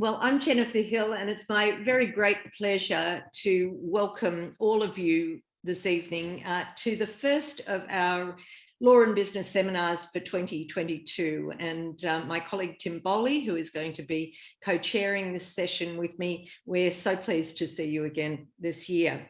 Well, I'm Jennifer Hill, and it's my very great pleasure to welcome all of you this evening to the first of our Law and Business seminars for 2022. And my colleague Tim Bowley, who is going to be co-chairing this session with me, we're so pleased to see you again this year.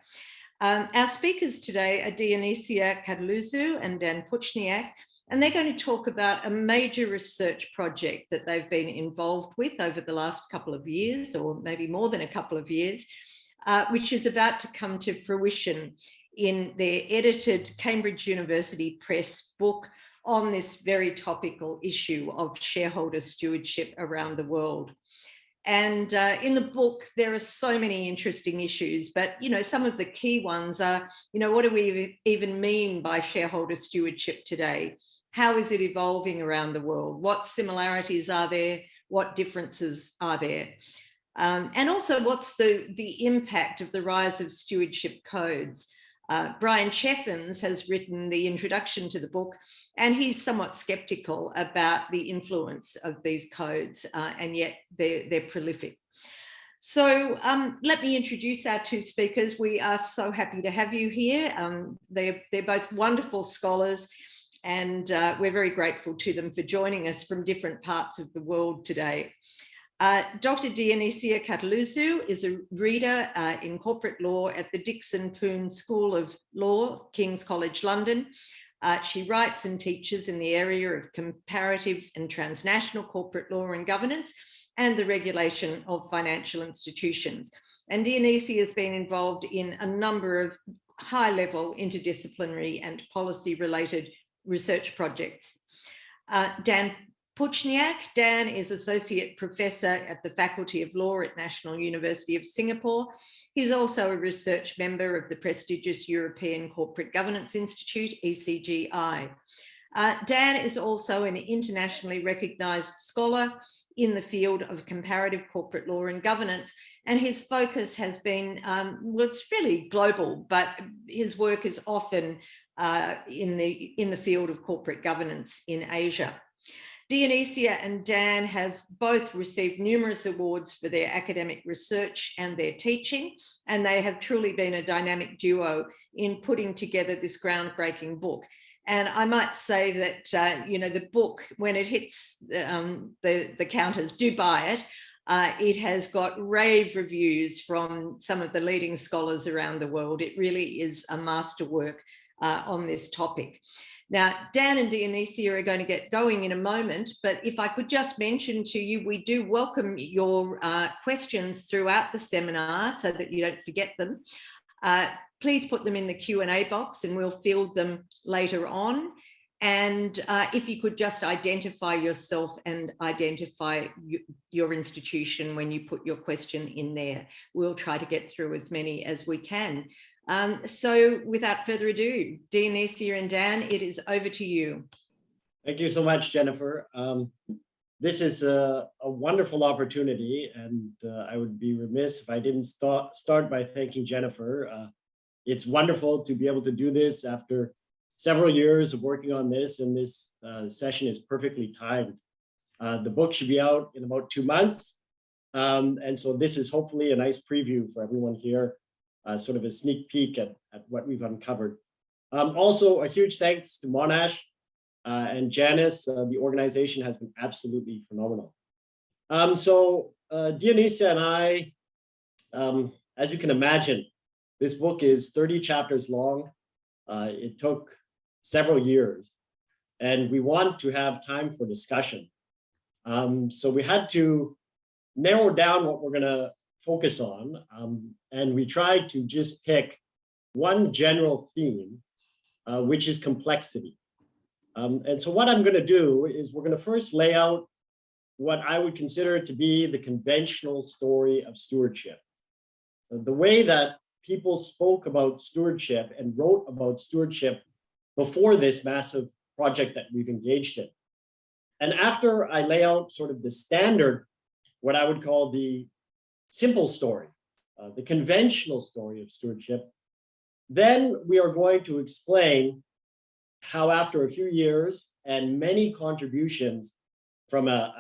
Our speakers today are Dionysia Cataluzou and Dan Puchniak, and they're going to talk about a major research project that they've been involved with over the last couple of years, or maybe more than a couple of years, which is about to come to fruition in their edited Cambridge University Press book on this very topical issue of shareholder stewardship around the world. And in the book, there are so many interesting issues, but, some of the key ones are, what do we even mean by shareholder stewardship today? How is it evolving around the world? What similarities are there? What differences are there? And also, what's the impact of the rise of stewardship codes? Brian Cheffins has written the introduction to the book, and he's somewhat skeptical about the influence of these codes, and yet they're prolific. So let me introduce our two speakers. We are so happy to have you here. They're both wonderful scholars, and we're very grateful to them for joining us from different parts of the world today. Dr. Dionysia Cataluzou is a reader in corporate law at the Dixon Poon School of Law, King's College London. She writes and teaches in the area of comparative and transnational corporate law and governance and the regulation of financial institutions. And Dionysia has been involved in a number of high-level interdisciplinary and policy-related research projects. Dan Puchniak. Dan is Associate Professor at the Faculty of Law at National University of Singapore. He's also a research member of the prestigious European Corporate Governance Institute, ECGI. Dan is also an internationally recognised scholar in the field of comparative corporate law and governance, and his focus has been, well, it's fairly global, but his work is often in the field of corporate governance in Asia. Dionysia and Dan have both received numerous awards for their academic research and their teaching, and they have truly been a dynamic duo in putting together this groundbreaking book. And I might say that, the book, when it hits the counters, do buy it. It has got rave reviews from some of the leading scholars around the world. It really is a masterwork on this topic. Now, Dan and Dionysia are going to get going in a moment, but if I could just mention to you, we do welcome your questions throughout the seminar so that you don't forget them. Please put them in the Q&A box and we'll field them later on. And if you could just identify yourself and identify your institution when you put your question in there. We'll try to get through as many as we can. So without further ado, Dionysia and Dan, it is over to you. Thank you so much, Jennifer. This is a wonderful opportunity, and I would be remiss if I didn't start by thanking Jennifer. It's wonderful to be able to do this after several years of working on this, and this session is perfectly timed. The book should be out in about 2 months, and so this is hopefully a nice preview for everyone here. Sort of a sneak peek at what we've uncovered. Also, a huge thanks to Monash and Janice. The organization has been absolutely phenomenal. So Dionysia and I, as you can imagine, this book is 30 chapters long. It took several years, and we want to have time for discussion. So we had to narrow down what we're going to focus on, and we tried to just pick one general theme, which is complexity. And so what I'm going to do is we're going to first lay out what I would consider to be the conventional story of stewardship. The way that people spoke about stewardship and wrote about stewardship before this massive project that we've engaged in. And after I lay out sort of the standard, what I would call the simple story, the conventional story of stewardship, then we are going to explain how after a few years and many contributions from a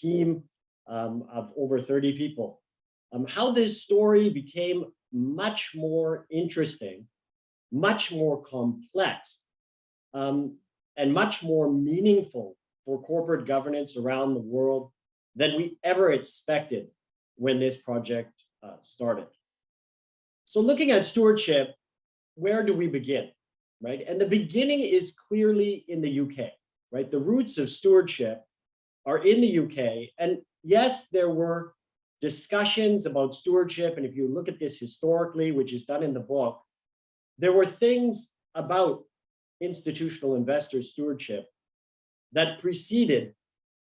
team of over 30 people. How this story became much more interesting, much more complex, and much more meaningful for corporate governance around the world than we ever expected when this project started. So looking at stewardship, where do we begin, right? And the beginning is clearly in the UK, right? The roots of stewardship are in the UK. And yes, there were discussions about stewardship. And if you look at this historically, which is done in the book, there were things about institutional investor stewardship that preceded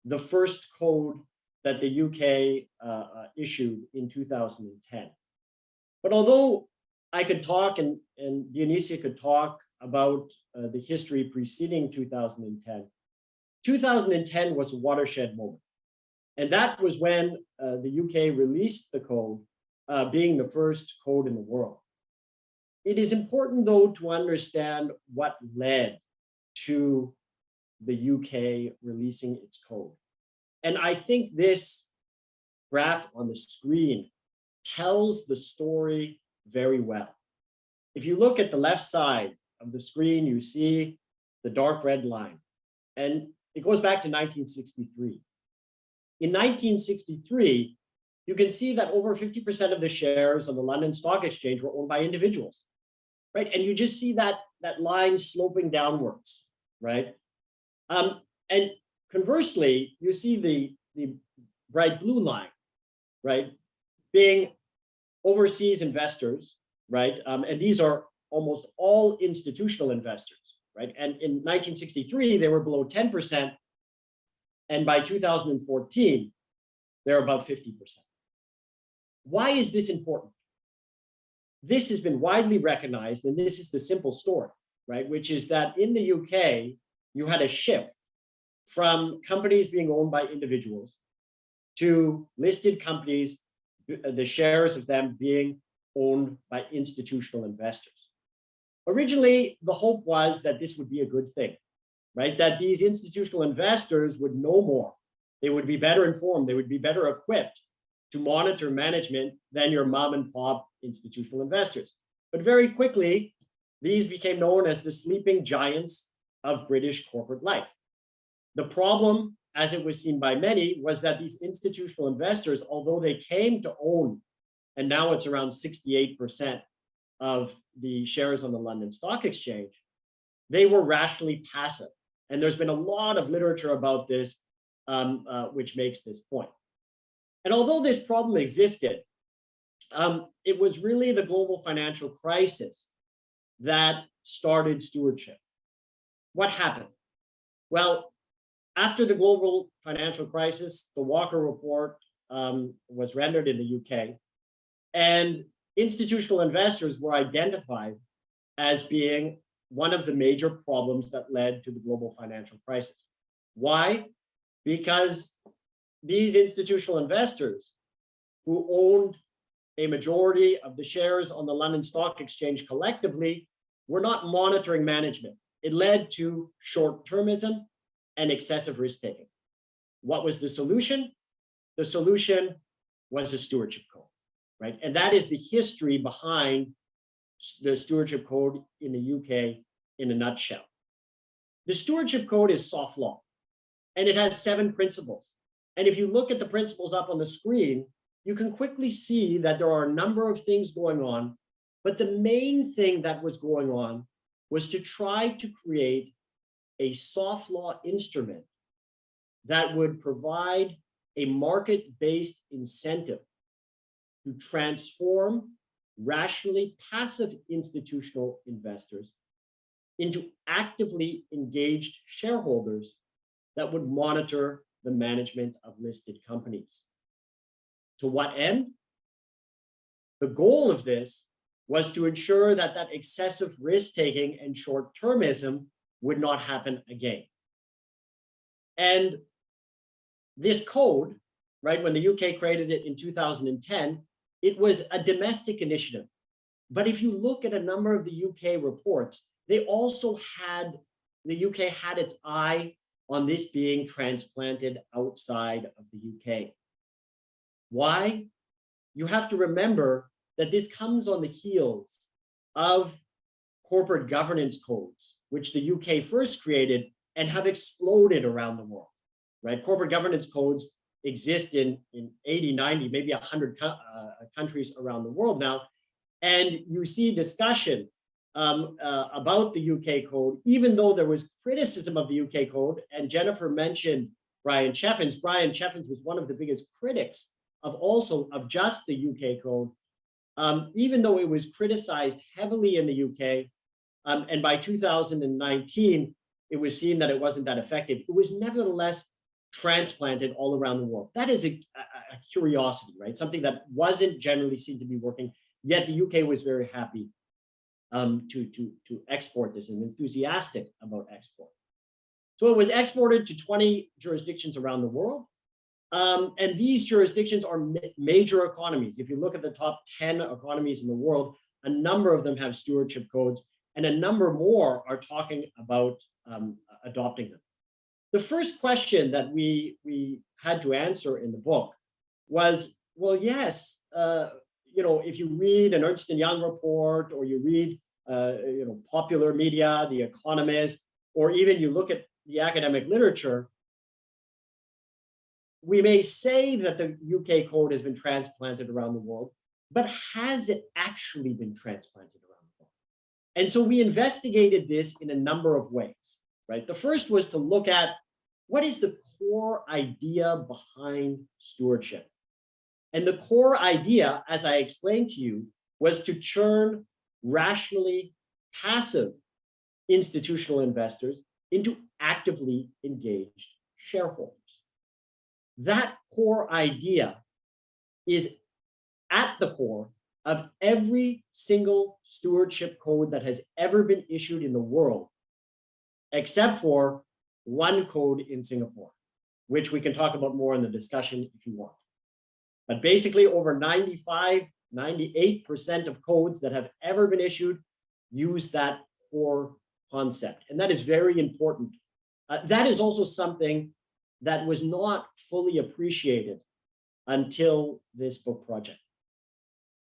the first code that the UK issued in 2010. But although I could talk and Dionysia could talk about the history preceding 2010, 2010 was a watershed moment. And that was when the UK released the code, being the first code in the world. It is important, though, to understand what led to the UK releasing its code. And I think this graph on the screen tells the story very well. If you look at the left side of the screen, you see the dark red line, and it goes back to 1963. In 1963, you can see that over 50% of the shares on the London Stock Exchange were owned by individuals, right? And you just see that line sloping downwards, right? And conversely, you see the bright blue line, right, being overseas investors, right? And these are almost all institutional investors, right? And in 1963, they were below 10%. And by 2014, they're above 50%. Why is this important? This has been widely recognized, and this is the simple story, right? Which is that in the UK, you had a shift from companies being owned by individuals to listed companies, the shares of them being owned by institutional investors. Originally, the hope was that this would be a good thing, right? That these institutional investors would know more. They would be better informed. They would be better equipped to monitor management than your mom and pop institutional investors. But very quickly, these became known as the sleeping giants of British corporate life. The problem, as it was seen by many, was that these institutional investors, although they came to own, and now it's around 68% of the shares on the London Stock Exchange, they were rationally passive. And there's been a lot of literature about this, which makes this point. And although this problem existed, it was really the global financial crisis that started stewardship. What happened? Well, after the global financial crisis, the Walker Report was rendered in the UK, and institutional investors were identified as being one of the major problems that led to the global financial crisis. Why? Because these institutional investors who owned a majority of the shares on the London Stock Exchange collectively were not monitoring management. It led to short-termism and excessive risk-taking. What was the solution? The solution was a stewardship code, right? And that is the history behind the stewardship code in the UK in a nutshell. The stewardship code is soft law, and it has 7 principles. And if you look at the principles up on the screen, you can quickly see that there are a number of things going on, but the main thing that was going on was to try to create a soft law instrument that would provide a market-based incentive to transform rationally passive institutional investors into actively engaged shareholders that would monitor the management of listed companies. To what end? The goal of this was to ensure that that excessive risk-taking and short-termism would not happen again. And this code, right, when the UK created it in 2010, it was a domestic initiative. But if you look at a number of the UK reports, they also had, the UK had its eye on this being transplanted outside of the UK. Why? You have to remember that this comes on the heels of corporate governance codes, which the UK first created and have exploded around the world, right? Corporate governance codes exist in 80, 90, maybe 100 countries around the world now. And you see discussion about the UK code, even though there was criticism of the UK code. And Jennifer mentioned Brian Cheffins. Brian Cheffins was one of the biggest critics of just the UK code, even though it was criticized heavily in the UK. And by 2019, it was seen that it wasn't that effective. It was nevertheless transplanted all around the world. That is a curiosity, right? Something that wasn't generally seen to be working, yet the UK was very happy to export this and enthusiastic about export. So it was exported to 20 jurisdictions around the world. And these jurisdictions are major economies. If you look at the top 10 economies in the world, a number of them have stewardship codes, and a number more are talking about adopting them. The first question that we had to answer in the book was, well, yes, if you read an Ernst & Young report, or you read popular media, The Economist, or even you look at the academic literature, we may say that the UK code has been transplanted around the world, but has it actually been transplanted around the world? And so we investigated this in a number of ways, right? The first was to look at what is the core idea behind stewardship. And the core idea, as I explained to you, was to turn rationally passive institutional investors into actively engaged shareholders. That core idea is at the core of every single stewardship code that has ever been issued in the world, except for one code in Singapore, which we can talk about more in the discussion if you want. But basically, over 95, 98% of codes that have ever been issued use that core concept. And that is very important. That is also something that was not fully appreciated until this book project.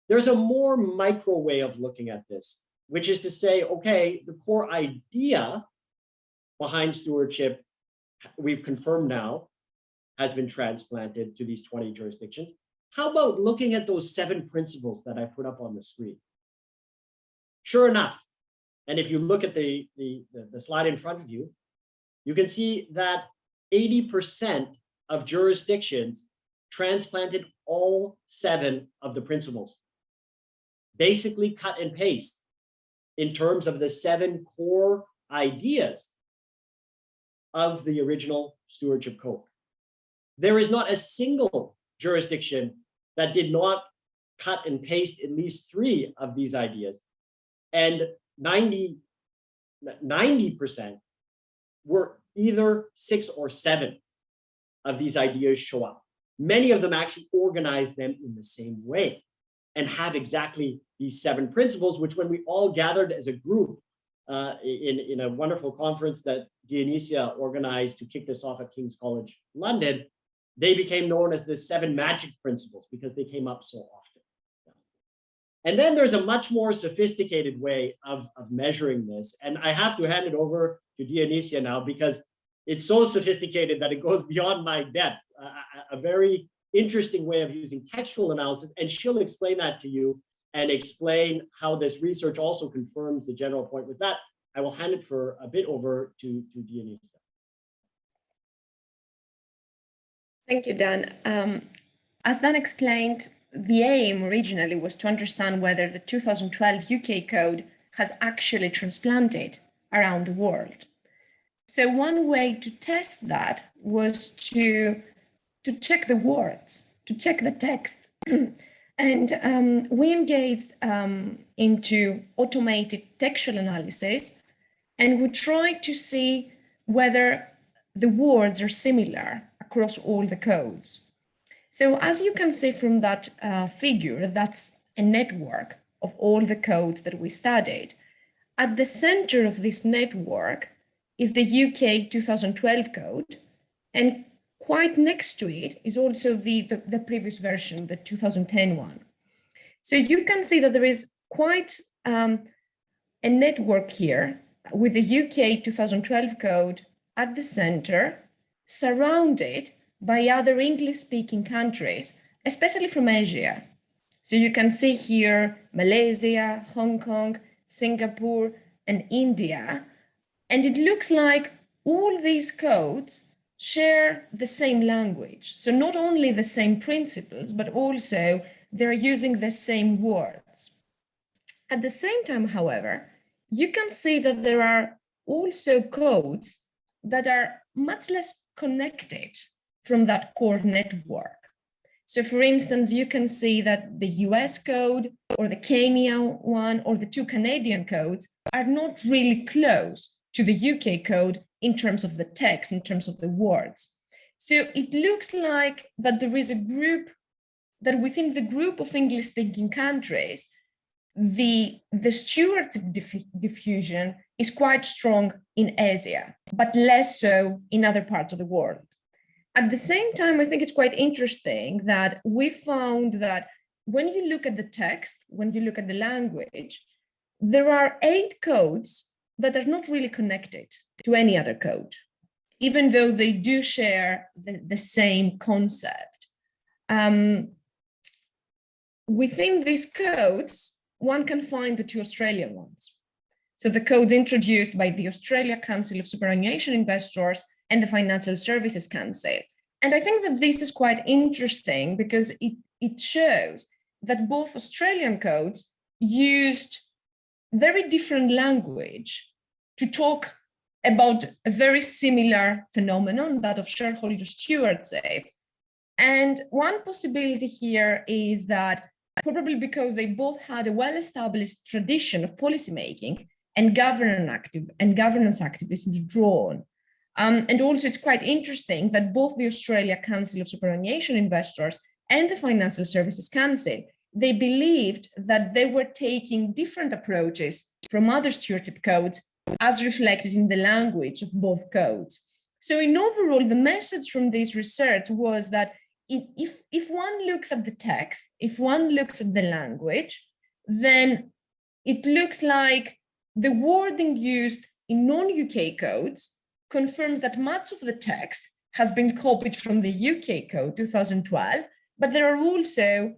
There's a more micro way of looking at this, which is to say, okay, the core idea behind stewardship, we've confirmed now, has been transplanted to these 20 jurisdictions. How about looking at those 7 principles that I put up on the screen? Sure enough, and if you look at the slide in front of you, you can see that 80% of jurisdictions transplanted all 7 of the principles. Basically cut and paste in terms of the 7 core ideas of the original stewardship code. There is not a single jurisdiction that did not cut and paste at least 3 of these ideas. And 90% were either 6 or 7 of these ideas show up. Many of them actually organize them in the same way and have exactly these 7 principles, which when we all gathered as a group in a wonderful conference that Dionysia organized to kick this off at King's College London, they became known as the 7 magic principles because they came up so often. And then there's a much more sophisticated way of measuring this. And I have to hand it over to Dionysia now because it's so sophisticated that it goes beyond my depth. A very interesting way of using textual analysis. And she'll explain that to you and explain how this research also confirms the general point. With that, I will hand it for a bit over to Dionysia. Thank you, Dan. As Dan explained, the aim originally was to understand whether the 2012 UK code has actually transplanted around the world. So one way to test that was to check the words, to check the text. And we engaged into automated textual analysis, and we tried to see whether the words are similar across all the codes. So as you can see from that figure, that's a network of all the codes that we studied. At the center of this network is the UK 2012 code, and quite next to it is also the previous version, the 2010 one. So you can see that there is quite a network here with the UK 2012 code at the center, surrounded by other English-speaking countries, especially from Asia. So you can see here Malaysia, Hong Kong, Singapore, and India. And it looks like all these codes share the same language. So not only the same principles, but also they're using the same words. At the same time, however, you can see that there are also codes that are much less connected from that core network. So for instance, you can see that the US code or the Kenya one or the two Canadian codes are not really close to the UK code in terms of the text, in terms of the words. So it looks like that there is a group, that within the group of English-speaking countries, the stewardship diffusion is quite strong in Asia, but less so in other parts of the world. At the same time, I think it's quite interesting that we found that when you look at the text, when you look at the language, there are 8 codes that are not really connected to any other code, even though they do share the same concept. Within these codes, one can find the 2 Australian ones. So the code introduced by the Australia Council of Superannuation Investors and the Financial Services Council. And I think that this is quite interesting because it shows that both Australian codes used very different language to talk about a very similar phenomenon, that of shareholder stewardship. And one possibility here is that probably because they both had a well-established tradition of policymaking and governance activism drawn. And also it's quite interesting that both the Australia Council of Superannuation Investors and the Financial Services Council, they believed that they were taking different approaches from other stewardship codes as reflected in the language of both codes. So in overall, the message from this research was that if one looks at the text, if one looks at the language, then it looks like the wording used in non-UK codes confirms that much of the text has been copied from the UK code 2012, but there are also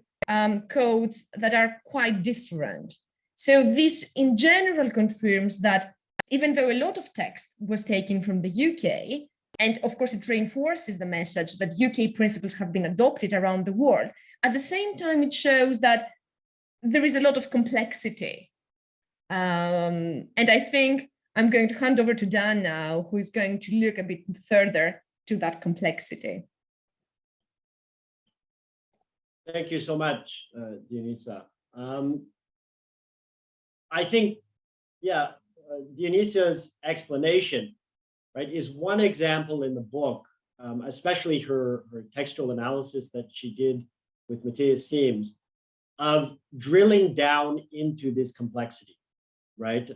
codes that are quite different. So this in general confirms that even though a lot of text was taken from the UK, and of course it reinforces the message that UK principles have been adopted around the world, at the same time it shows that there is a lot of complexity. And I think I'm going to hand over to Dan now, who is going to look a bit further to that complexity. Thank you so much, Dionisa. I think, yeah, Dionisa's explanation, right, is one example in the book, especially her textual analysis that she did with Matthias Siems, of drilling down into this complexity, right?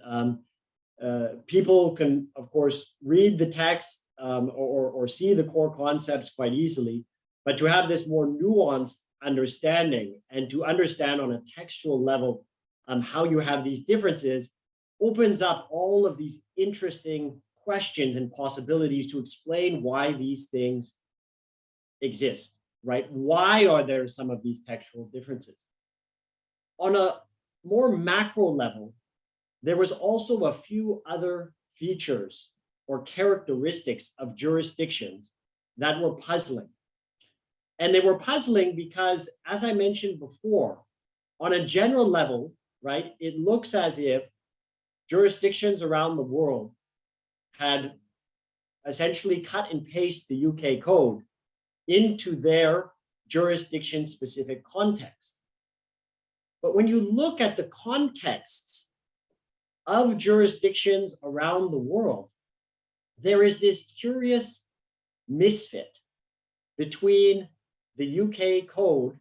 People can, of course, read the text or see the core concepts quite easily, but to have this more nuanced understanding and to understand on a textual level how you have these differences opens up all of these interesting questions and possibilities to explain why these things exist, right? Why are there some of these textual differences? On a more macro level, there was also a few other features or characteristics of jurisdictions that were puzzling. And they were puzzling because, as I mentioned before, on a general level, right, it looks as if jurisdictions around the world had essentially cut and paste the UK code into their jurisdiction-specific context. But when you look at the contexts of jurisdictions around the world, there is this curious misfit between the UK code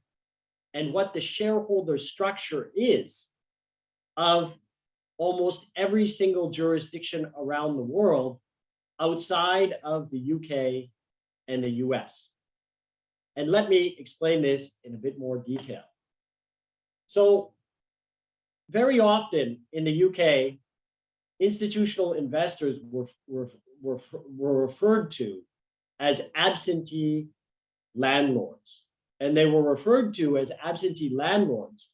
and what the shareholder structure is of almost every single jurisdiction around the world outside of the UK and the US. And let me explain this in a bit more detail. So very often in the UK, institutional investors were referred to as absentee landlords. And they were referred to as absentee landlords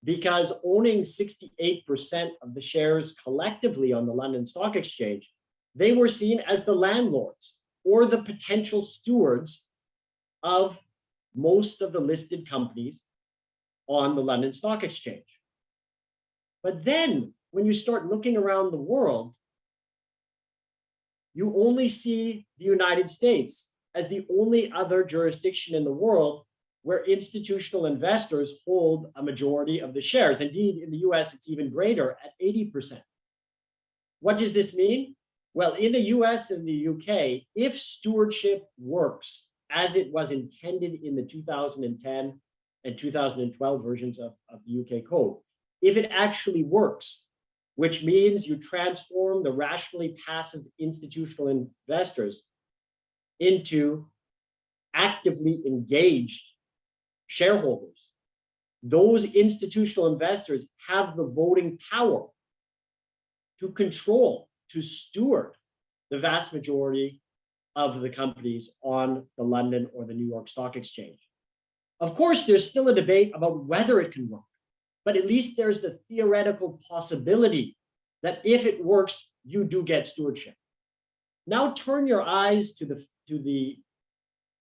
because owning 68% of the shares collectively on the London Stock Exchange, they were seen as the landlords or the potential stewards of most of the listed companies on the London Stock Exchange. But then when you start looking around the world, you only see the United States as the only other jurisdiction in the world where institutional investors hold a majority of the shares. Indeed, in the US, it's even greater at 80%. What does this mean? Well, in the US and the UK, if stewardship works as it was intended in the 2010 and 2012 versions of the UK code, if it actually works, which means you transform the rationally passive institutional investors into actively engaged shareholders, those institutional investors have the voting power to control, to steward the vast majority of the companies on the London or the New York Stock Exchange. Of course, there's still a debate about whether it can work, but at least there's the theoretical possibility that if it works, you do get stewardship. Now turn your eyes to the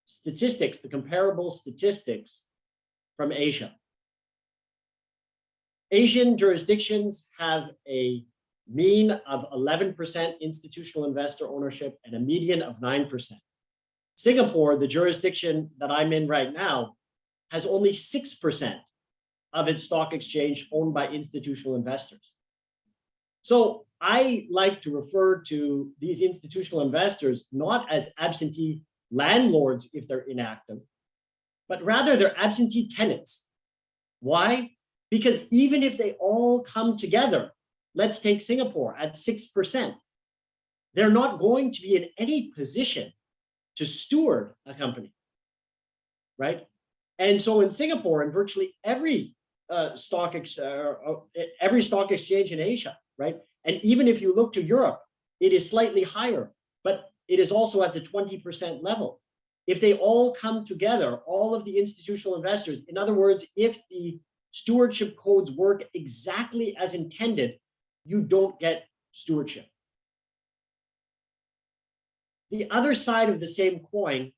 statistics, the comparable statistics from Asia. Asian jurisdictions have a mean of 11% institutional investor ownership and a median of 9%. Singapore, the jurisdiction that I'm in right now, has only 6% of its stock exchange owned by institutional investors. So I like to refer to these institutional investors not as absentee landlords if they're inactive, but rather they're absentee tenants. Why? Because even if they all come together, let's take Singapore at 6%, they're not going to be in any position to steward a company, right? And so in Singapore, and virtually every stock exchange in Asia, right? And even if you look to Europe, it is slightly higher, but it is also at the 20% level. If they all come together, all of the institutional investors, in other words, if the stewardship codes work exactly as intended, you don't get stewardship. The other side of the same coin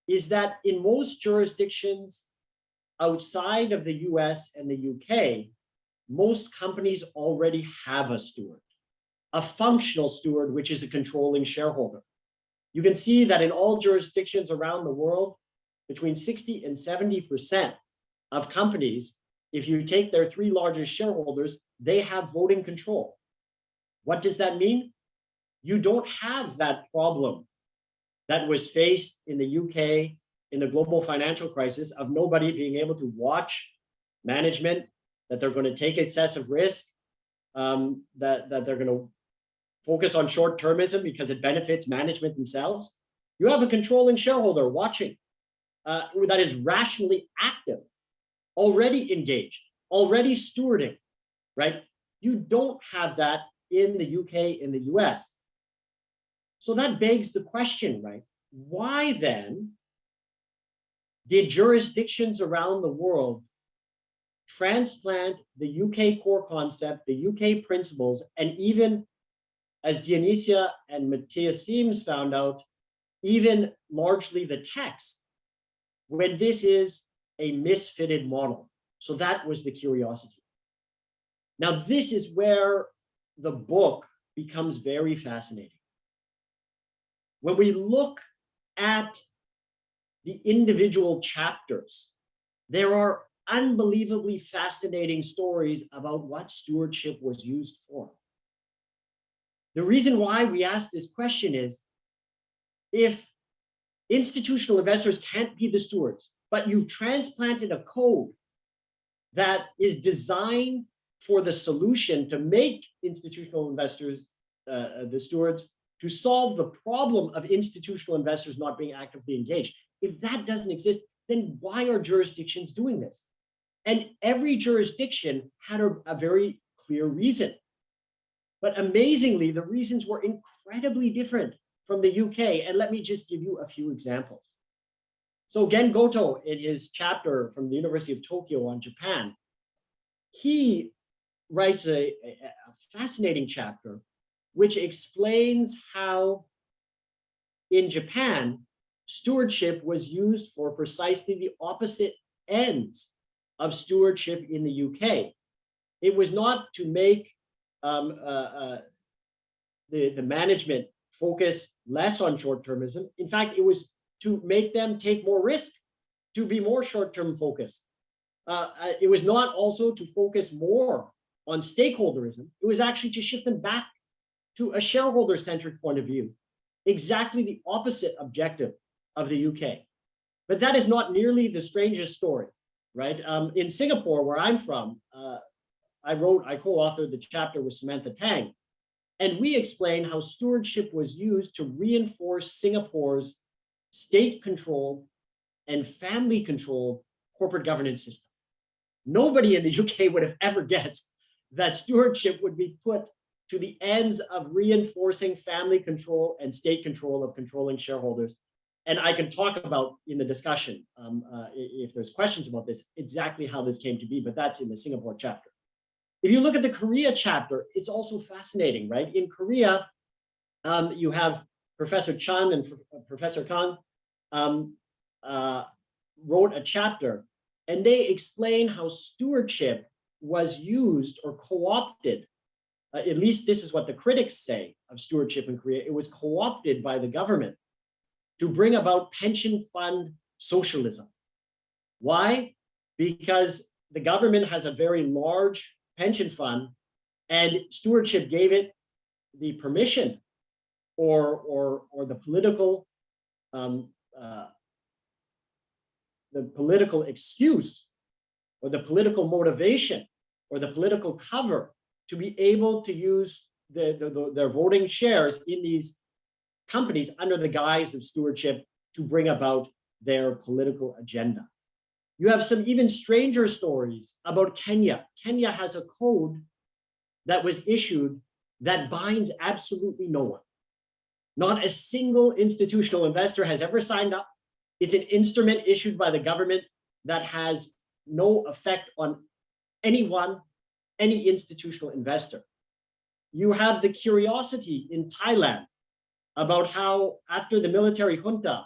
is that in most jurisdictions outside of the US and the UK, most companies already have a steward, a functional steward, which is a controlling shareholder. You can see that in all jurisdictions around the world, between 60 and 70% of companies, if you take their three largest shareholders, they have voting control. What does that mean? You don't have that problem that was faced in the UK in the global financial crisis of nobody being able to watch management, that they're going to take excessive risk, that they're going to focus on short-termism because it benefits management themselves. You have a controlling shareholder watching that is rationally active, already engaged, already stewarding, right? You don't have that in the UK, in the US. So that begs the question, right? Why then did jurisdictions around the world transplant the UK core concept, the UK principles, and even, as Dionysia and Matthias Siems found out, even largely the text, when this is a misfitted model? So that was the curiosity. Now, this is where the book becomes very fascinating. When we look at the individual chapters, there are unbelievably fascinating stories about what stewardship was used for. The reason why we ask this question is, if institutional investors can't be the stewards, but you've transplanted a code that is designed for the solution to make institutional investors the stewards, to solve the problem of institutional investors not being actively engaged. If that doesn't exist, then why are jurisdictions doing this? And every jurisdiction had a very clear reason. But amazingly, the reasons were incredibly different from the UK. And let me just give you a few examples. So Gen Goto, in his chapter from the University of Tokyo on Japan, he writes a fascinating chapter which explains how in Japan, stewardship was used for precisely the opposite ends of stewardship in the UK. It was not to make the management focus less on short-termism. In fact, it was to make them take more risk, to be more short-term focused. It was not also to focus more on stakeholderism. It was actually to shift them back to a shareholder-centric point of view, exactly the opposite objective of the UK. But that is not nearly the strangest story, right? In Singapore, where I'm from, I co-authored the chapter with Samantha Tang, and we explained how stewardship was used to reinforce Singapore's state-controlled and family-controlled corporate governance system. Nobody in the UK would have ever guessed that stewardship would be put to the ends of reinforcing family control and state control of controlling shareholders. And I can talk about in the discussion, if there's questions about this, exactly how this came to be, but that's in the Singapore chapter. If you look at the Korea chapter, it's also fascinating, right? In Korea, you have Professor Chan and Professor Kang wrote a chapter, and they explain how stewardship was used or co-opted. At least this is what the critics say of stewardship in Korea. It was co-opted by the government to bring about pension fund socialism. Why? Because the government has a very large pension fund, and stewardship gave it the permission or the political excuse or the political motivation or the political cover to be able to use their voting shares in these companies under the guise of stewardship to bring about their political agenda. You have some even stranger stories about Kenya. Kenya has a code that was issued that binds absolutely no one. Not a single institutional investor has ever signed up. It's an instrument issued by the government that has no effect on anyone, any institutional investor. You have the curiosity in Thailand about how after the military junta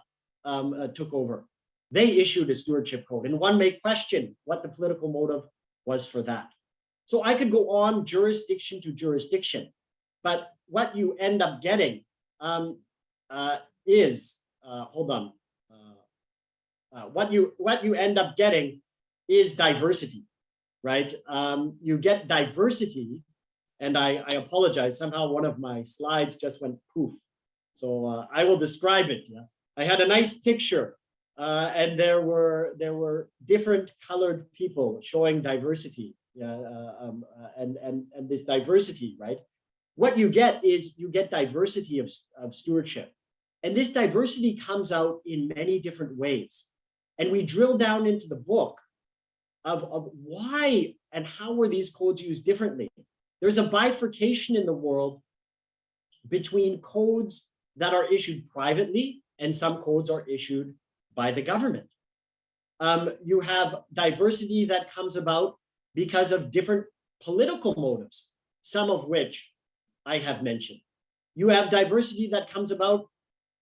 took over, they issued a stewardship code, and one may question what the political motive was for that. So I could go on jurisdiction to jurisdiction, but what you end up getting what you end up getting is diversity, right? You get diversity, and I apologize, somehow one of my slides just went poof. So I will describe it. Yeah? I had a nice picture, and there were different colored people showing diversity, and this diversity, right? What you get is you get diversity of stewardship, and this diversity comes out in many different ways. And we drill down into the book of why and how were these codes used differently. There's a bifurcation in the world between codes that are issued privately and some codes are issued by the government. You have diversity that comes about because of different political motives, some of which I have mentioned. You have diversity that comes about,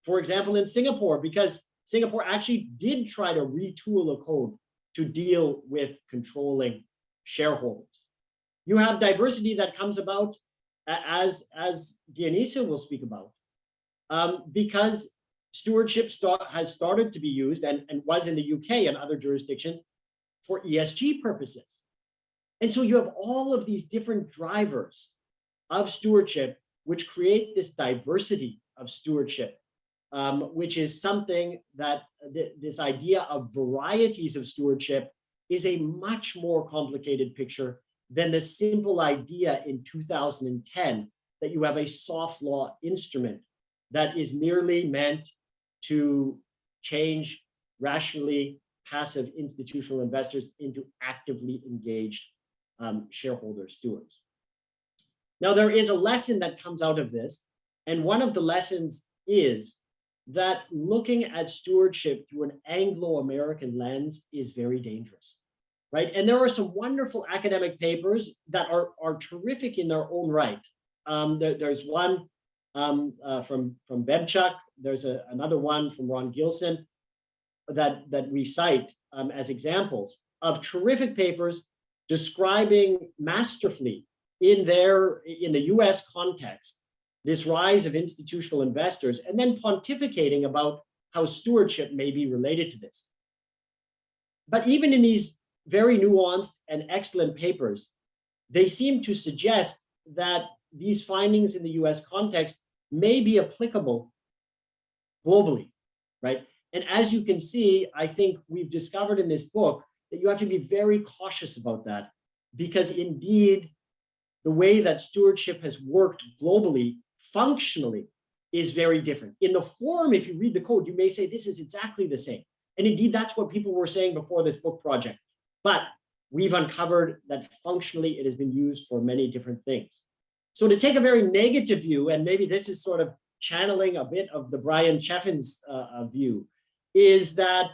for example, in Singapore, because Singapore actually did try to retool a code to deal with controlling shareholders. You have diversity that comes about, as Dionysio will speak about, because stewardship has started to be used and was in the UK and other jurisdictions for ESG purposes. And so you have all of these different drivers of stewardship, which create this diversity of stewardship, which is something that this idea of varieties of stewardship is a much more complicated picture than the simple idea in 2010 that you have a soft law instrument that is merely meant to change rationally passive institutional investors into actively engaged shareholder stewards. Now, there is a lesson that comes out of this, and one of the lessons is that looking at stewardship through an Anglo-American lens is very dangerous, right? And there are some wonderful academic papers that are terrific in their own right. There's one from Bebchuk. There's another one from Ron Gilson that we cite as examples of terrific papers describing masterfully in the US context this rise of institutional investors, and then pontificating about how stewardship may be related to this. But even in these very nuanced and excellent papers, they seem to suggest that these findings in the US context may be applicable globally, right? And as you can see, I think we've discovered in this book that you have to be very cautious about that, because indeed, the way that stewardship has worked globally, functionally, is very different. In the form, if you read the code, you may say this is exactly the same. And indeed, that's what people were saying before this book project. But we've uncovered that functionally it has been used for many different things. So to take a very negative view, and maybe this is sort of channeling a bit of the Brian Cheffins view, is that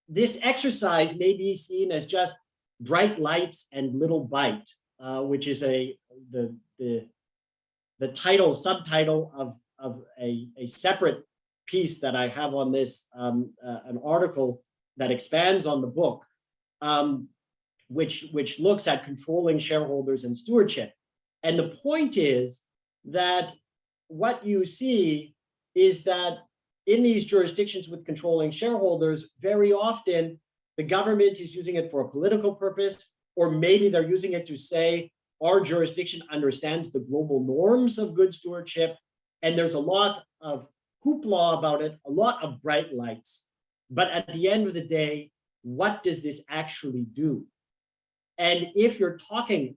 this exercise may be seen as just bright lights and little bite, which is the subtitle of a separate piece that I have on this, an article that expands on the book, which looks at controlling shareholders and stewardship. And the point is that what you see is that in these jurisdictions with controlling shareholders, very often the government is using it for a political purpose, or maybe they're using it to say, our jurisdiction understands the global norms of good stewardship, and there's a lot of hoopla about it, a lot of bright lights. But at the end of the day, what does this actually do? And if you're talking,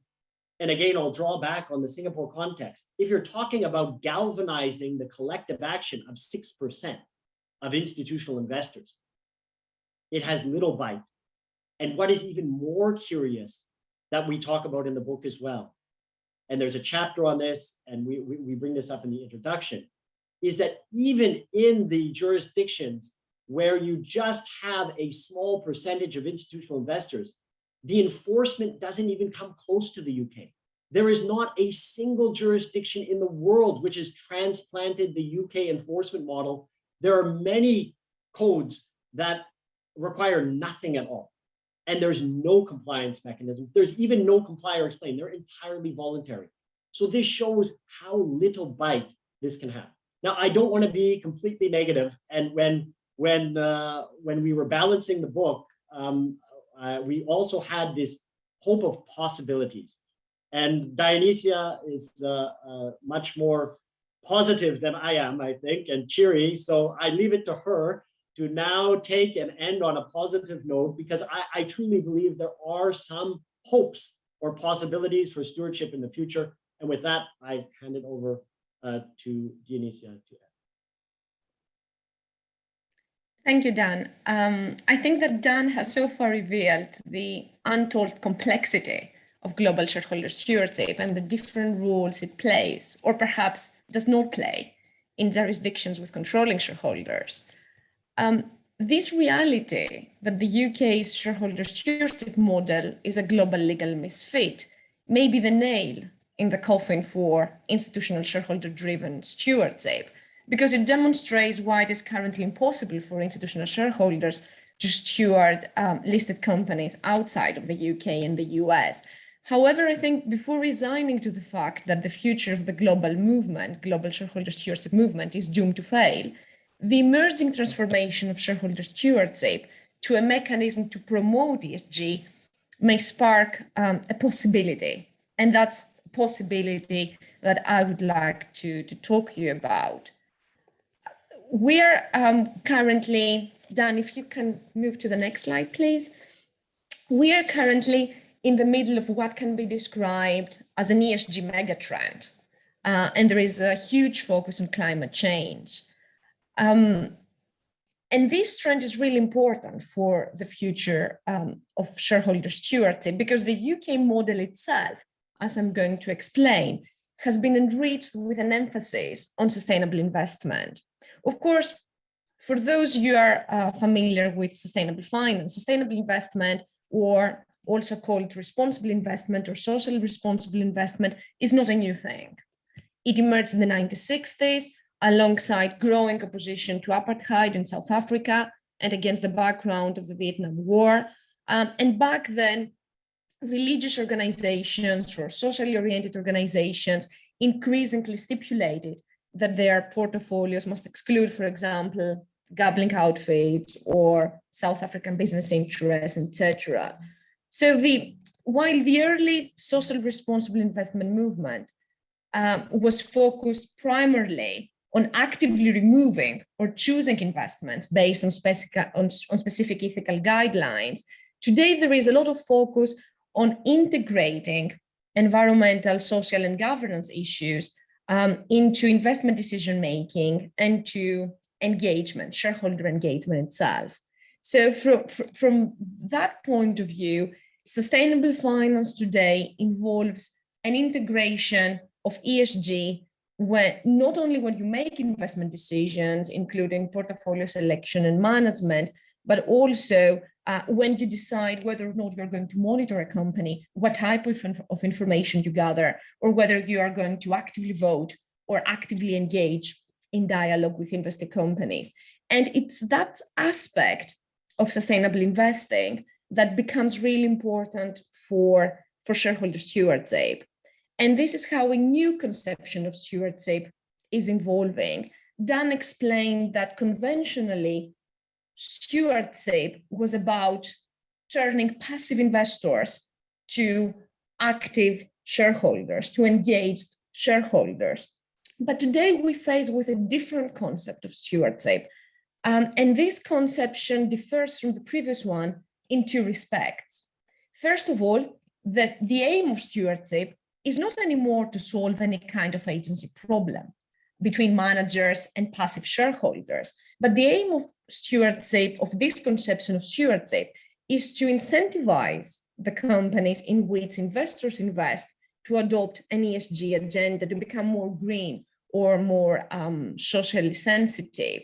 and again, I'll draw back on the Singapore context, if you're talking about galvanizing the collective action of 6% of institutional investors, it has little bite. And what is even more curious that we talk about in the book as well, and there's a chapter on this, and we bring this up in the introduction, is that even in the jurisdictions where you just have a small percentage of institutional investors, the enforcement doesn't even come close to the UK. There is not a single jurisdiction in the world which has transplanted the UK enforcement model. There are many codes that require nothing at all. And there's no compliance mechanism. There's even no comply or explain. They're entirely voluntary. So this shows how little bite this can have. Now, I don't want to be completely negative. And when we were balancing the book, we also had this hope of possibilities. And Dionysia is much more positive than I am, I think, and cheery. So I leave it to her to now take and end on a positive note, because I truly believe there are some hopes or possibilities for stewardship in the future. And with that, I hand it over to Dionysia. Thank you, Dan. I think that Dan has so far revealed the untold complexity of global shareholder stewardship and the different roles it plays, or perhaps does not play, in jurisdictions with controlling shareholders. This reality that the UK's shareholder stewardship model is a global legal misfit may be the nail in the coffin for institutional shareholder-driven stewardship, because it demonstrates why it is currently impossible for institutional shareholders to steward listed companies outside of the UK and the US. However, I think before resigning to the fact that the future of the global movement, global shareholder stewardship movement, is doomed to fail, the emerging transformation of shareholder stewardship to a mechanism to promote ESG may spark a possibility. And that's a possibility that I would like to talk to you about. We're currently, Dan, if you can move to the next slide, please. We are currently in the middle of what can be described as an ESG megatrend. and there is a huge focus on climate change. And this trend is really important for the future of shareholder stewardship, because the UK model itself, as I'm going to explain, has been enriched with an emphasis on sustainable investment. Of course, for those who are familiar with sustainable finance, sustainable investment, or also called responsible investment or social responsible investment, is not a new thing. It emerged in the 1960s alongside growing opposition to apartheid in South Africa and against the background of the Vietnam War. And back then, religious organizations or socially oriented organizations increasingly stipulated that their portfolios must exclude, for example, gambling outfits or South African business interests, etc. So while the early social responsible investment movement was focused primarily on actively removing or choosing investments based on specific ethical guidelines, today there is a lot of focus on integrating environmental, social, and governance issues into investment decision-making and to engagement, shareholder engagement itself. So from that point of view, sustainable finance today involves an integration of ESG not only when you make investment decisions, including portfolio selection and management, but also when you decide whether or not you're going to monitor a company, what type of information you gather, or whether you are going to actively vote or actively engage in dialogue with investor companies. And it's that aspect of sustainable investing that becomes really important for shareholder stewardship. And this is how a new conception of stewardship is evolving. Dan explained that conventionally, stewardship was about turning passive investors to active shareholders, to engaged shareholders. But today we face with a different concept of stewardship. And this conception differs from the previous one in two respects. First of all, the aim of stewardship is not anymore to solve any kind of agency problem between managers and passive shareholders, but the aim of stewardship, of this conception of stewardship, is to incentivize the companies in which investors invest to adopt an ESG agenda, to become more green or more socially sensitive.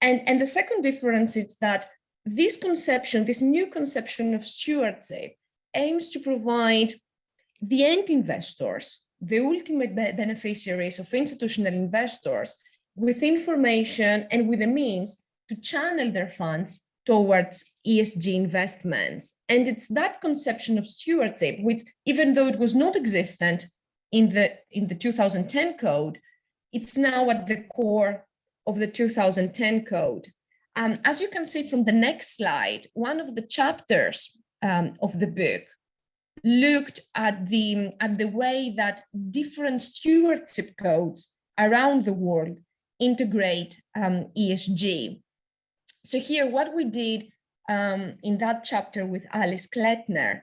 And the second difference is that this conception, this new conception of stewardship, aims to provide the end investors, the ultimate beneficiaries of institutional investors, with information and with the means to channel their funds towards ESG investments. And it's that conception of stewardship, which, even though it was not existent in the 2010 code, it's now at the core of the 2010 code. As you can see from the next slide, one of the chapters of the book looked at the way that different stewardship codes around the world integrate ESG. So here, what we did in that chapter with Alice Klettner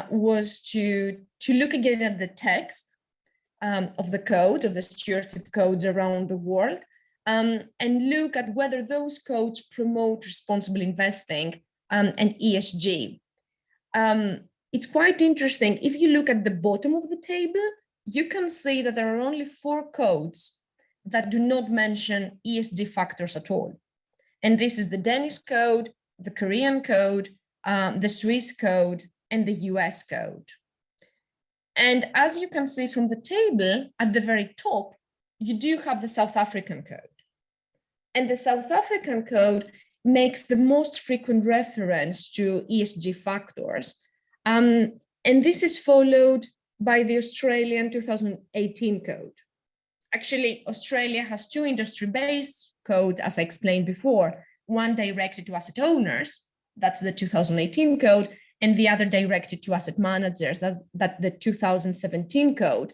was to look again at the text of the code, of the stewardship codes around the world, and look at whether those codes promote responsible investing and ESG. It's quite interesting. If you look at the bottom of the table, you can see that there are only 4 codes that do not mention ESG factors at all. And this is the Danish code, the Korean code, the Swiss code, and the US code. And as you can see from the table at the very top, you do have the South African code. And the South African code makes the most frequent reference to ESG factors. And this is followed by the Australian 2018 code. Actually, Australia has 2 industry-based codes, as I explained before, one directed to asset owners, that's the 2018 code, and the other directed to asset managers, that's the 2017 code.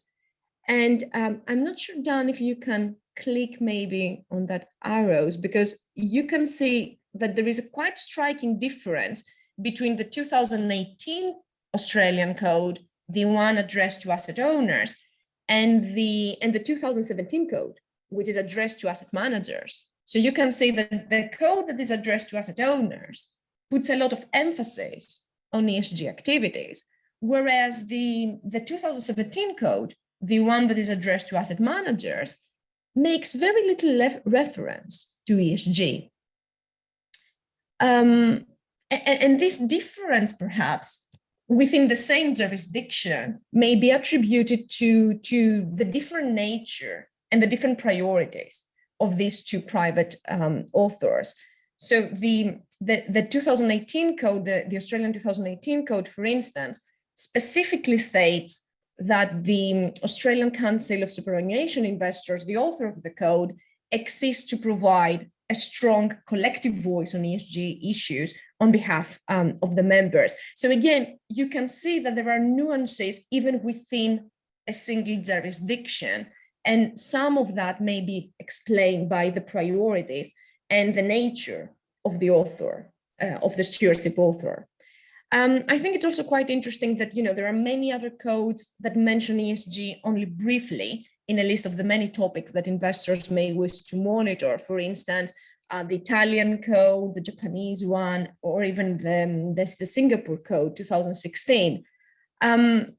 And I'm not sure, Dan, if you can click maybe on that arrows, because you can see that there is a quite striking difference between the 2018 Australian code, the one addressed to asset owners, and the 2017 code, which is addressed to asset managers. So you can see that the code that is addressed to asset owners puts a lot of emphasis on ESG activities, whereas the 2017 code, the one that is addressed to asset managers, makes very little reference to ESG. And this difference, perhaps, within the same jurisdiction may be attributed to the different nature and the different priorities of these two private authors. So the 2018 code, the Australian 2018 code, for instance, specifically states that the Australian Council of Superannuation Investors, the author of the code, exists to provide a strong collective voice on ESG issues on behalf of the members. So again, you can see that there are nuances even within a single jurisdiction, and some of that may be explained by the priorities and the nature of the author, of the stewardship author. I think it's also quite interesting that, there are many other codes that mention ESG only briefly in a list of the many topics that investors may wish to monitor. For instance, the Italian code, the Japanese one, or even the Singapore code 2016. And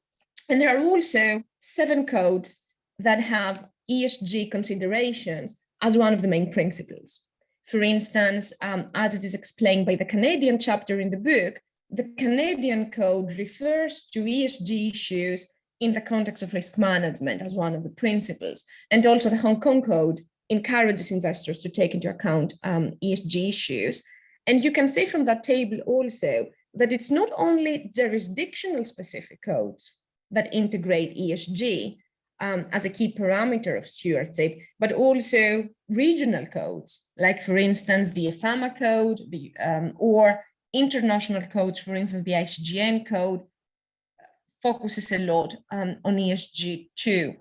there are also 7 codes that have ESG considerations as one of the main principles. For instance, as it is explained by the Canadian chapter in the book, the Canadian code refers to ESG issues in the context of risk management as one of the principles. And also the Hong Kong code encourages investors to take into account ESG issues. And you can see from that table also that it's not only jurisdictional specific codes that integrate ESG as a key parameter of stewardship, but also regional codes, like for instance, the EFAMA code, or international codes, for instance, the ICGN code, focuses a lot on ESG too.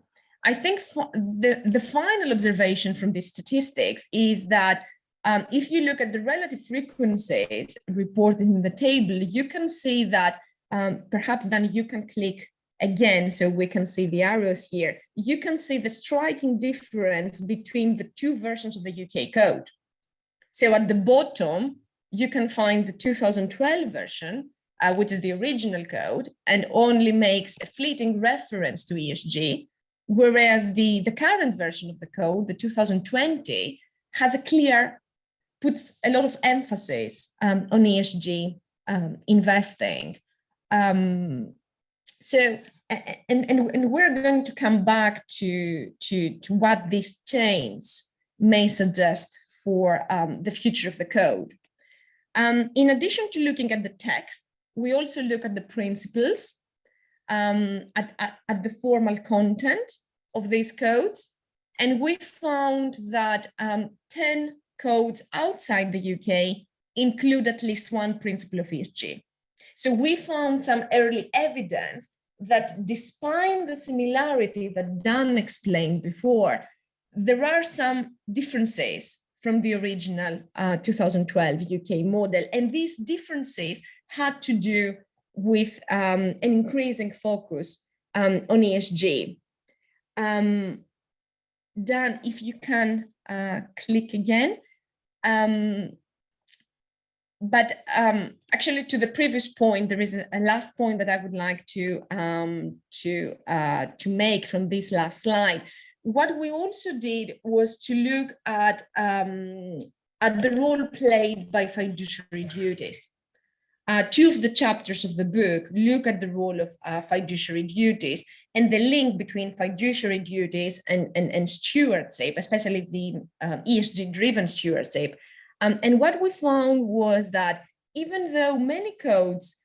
I think the final observation from these statistics is that if you look at the relative frequencies reported in the table, you can see that perhaps then you can click again so we can see the arrows here. You can see the striking difference between the two versions of the UK code. So at the bottom, you can find the 2012 version, which is the original code, and only makes a fleeting reference to ESG, whereas the current version of the code, the 2020, has puts a lot of emphasis on ESG investing. So, and we're going to come back to what this change may suggest for the future of the code. In addition to looking at the text, we also look at the principles, at the formal content of these codes. And we found that 10 codes outside the UK include at least one principle of ESG. So we found some early evidence that despite the similarity that Dan explained before, there are some differences from the original 2012 UK model. And these differences had to do with an increasing focus on ESG. Dan, if you can click again. But actually, to the previous point, there is a last point that I would like to make from this last slide. What we also did was to look at the role played by fiduciary duties. 2 of the chapters of the book look at the role of fiduciary duties and the link between fiduciary duties and stewardship, especially the ESG-driven stewardship. And what we found was that even though many codes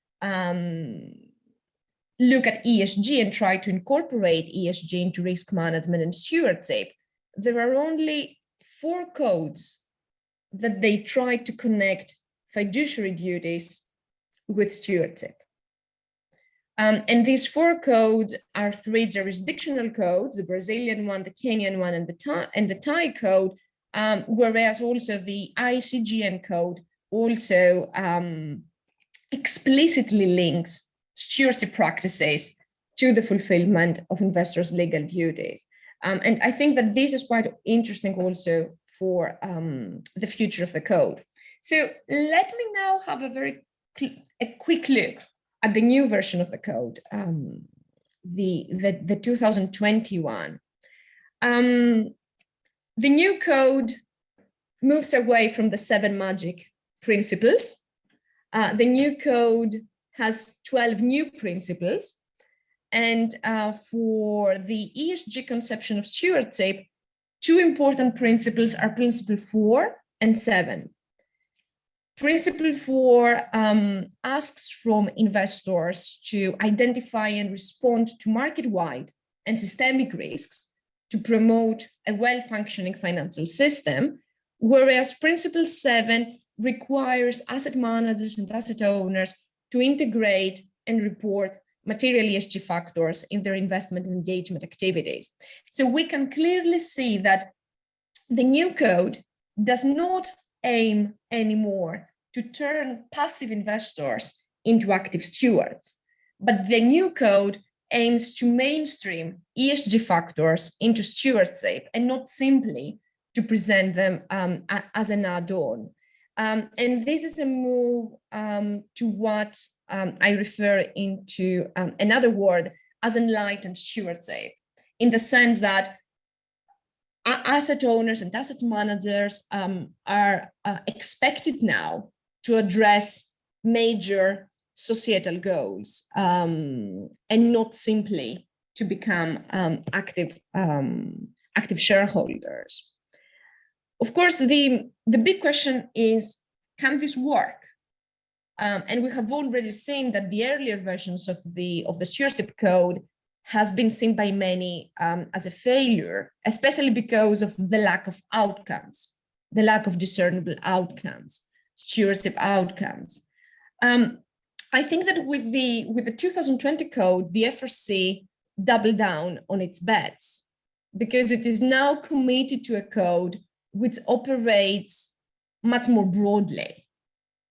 look at ESG and try to incorporate ESG into risk management and stewardship, there are only 4 codes that they try to connect fiduciary duties with stewardship. And these 4 codes are 3 jurisdictional codes, the Brazilian one, the Kenyan one, and the Thai code, whereas also the ICGN code also explicitly links stewardship practices to the fulfillment of investors' legal duties. And I think that this is quite interesting also for the future of the code. So let me now have a quick look at the new version of the code, the 2021. The new code moves away from the 7 magic principles. The new code has 12 new principles. And for the ESG conception of stewardship, 2 important principles are principle 4 and 7. Principle 4 asks from investors to identify and respond to market-wide and systemic risks to promote a well-functioning financial system, whereas principle 7 requires asset managers and asset owners to integrate and report material ESG factors in their investment and engagement activities. So we can clearly see that the new code does not aim anymore to turn passive investors into active stewards, but the new code aims to mainstream ESG factors into stewardship and not simply to present them as an add-on. And this is a move to what I refer into another word as enlightened stewardship, in the sense that asset owners and asset managers are expected now to address major societal goals and not simply to become active shareholders. Of course, the big question is, can this work? And we have already seen that the earlier versions of the stewardship code has been seen by many as a failure, especially because of the lack of outcomes, the lack of discernible outcomes, stewardship outcomes. I think that with the 2020 code, the FRC doubled down on its bets, because it is now committed to a code which operates much more broadly.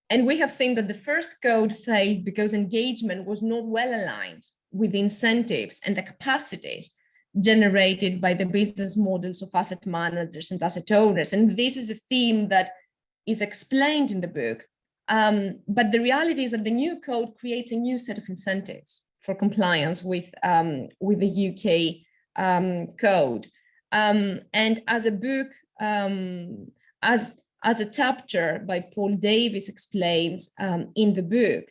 And we have seen that the first code failed because engagement was not well aligned with the incentives and the capacities generated by the business models of asset managers and asset owners. And this is a theme that is explained in the book. But the reality is that the new code creates a new set of incentives for compliance with the UK code. And as a book, as a chapter by Paul Davies explains in the book,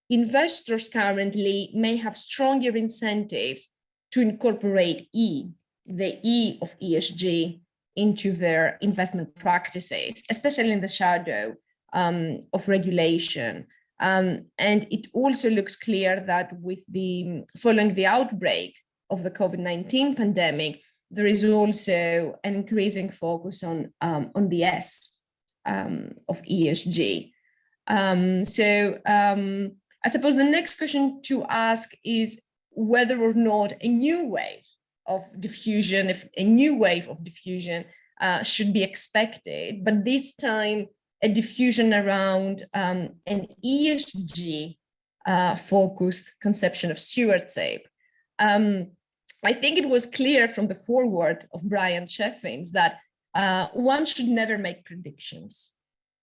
investors currently may have stronger incentives to incorporate the E of ESG, into their investment practices, especially in the shadow of regulation. And it also looks clear that following the outbreak of the COVID-19 pandemic, there is also an increasing focus on the S of ESG. I suppose the next question to ask is whether or not a new wave of diffusion, should be expected, but this time a diffusion around an ESG focused conception of stewardship. I think it was clear from the foreword of Brian Cheffins that one should never make predictions,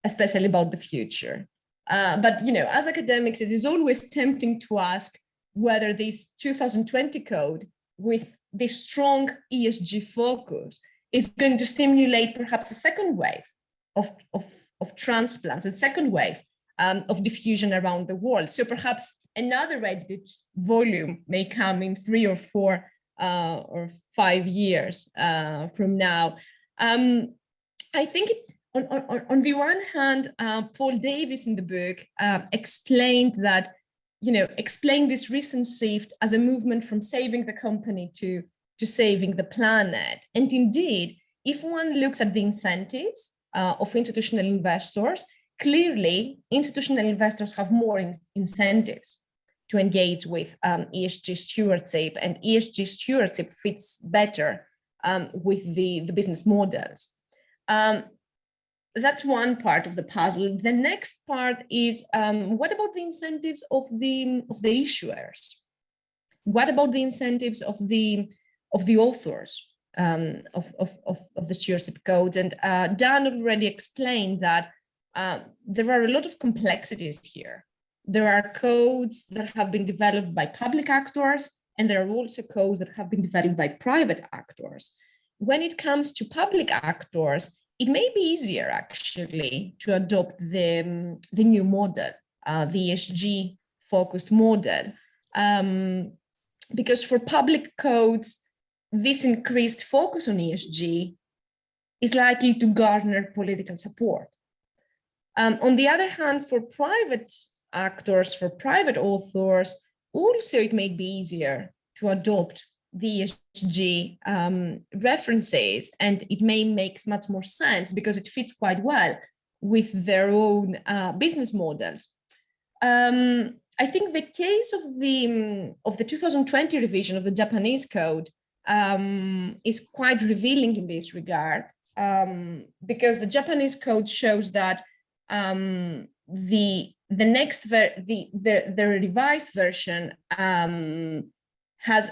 especially about the future. But as academics, it is always tempting to ask whether this 2020 code, with this strong ESG focus, is going to stimulate perhaps a second wave of transplants, a second wave of diffusion around the world. So perhaps another edited volume may come in 3 or 4 or 5 years from now. I think on the one hand, Paul Davies in the book explained this recent shift as a movement from saving the company to saving the planet. And indeed, if one looks at the incentives of institutional investors, clearly institutional investors have more incentives to engage with ESG stewardship, and ESG stewardship fits better with the business models. That's one part of the puzzle. The next part is what about the incentives of the issuers? What about the incentives of the authors of the stewardship codes? And Dan already explained that there are a lot of complexities here. There are codes that have been developed by public actors, and there are also codes that have been developed by private actors. When it comes to public actors, it may be easier actually to adopt the new model, the ESG focused model, because for public codes, this increased focus on ESG is likely to garner political support. On the other hand, for private actors, for private authors, also it may be easier to adopt the ESG references, and it may make much more sense because it fits quite well with their own business models. I think the case of the 2020 revision of the Japanese code is quite revealing in this regard, because the Japanese code shows that the revised version has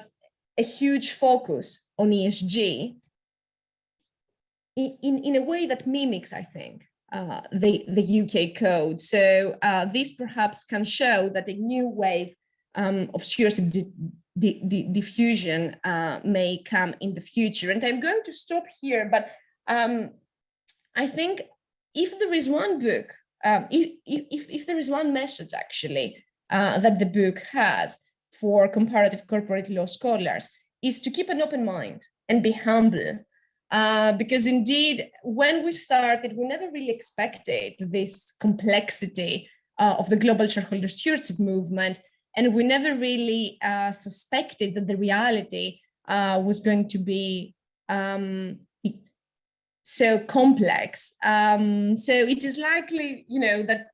a huge focus on ESG in a way that mimics, I think, the UK code. So this perhaps can show that a new wave of stewardship diffusion may come in the future. And I'm going to stop here, but I think if there is one book, if there is one message actually that the book has for comparative corporate law scholars, is to keep an open mind and be humble. Because indeed, when we started, we never really expected this complexity of the global shareholder stewardship movement, and we never really suspected that the reality was going to be so complex. So it is likely, that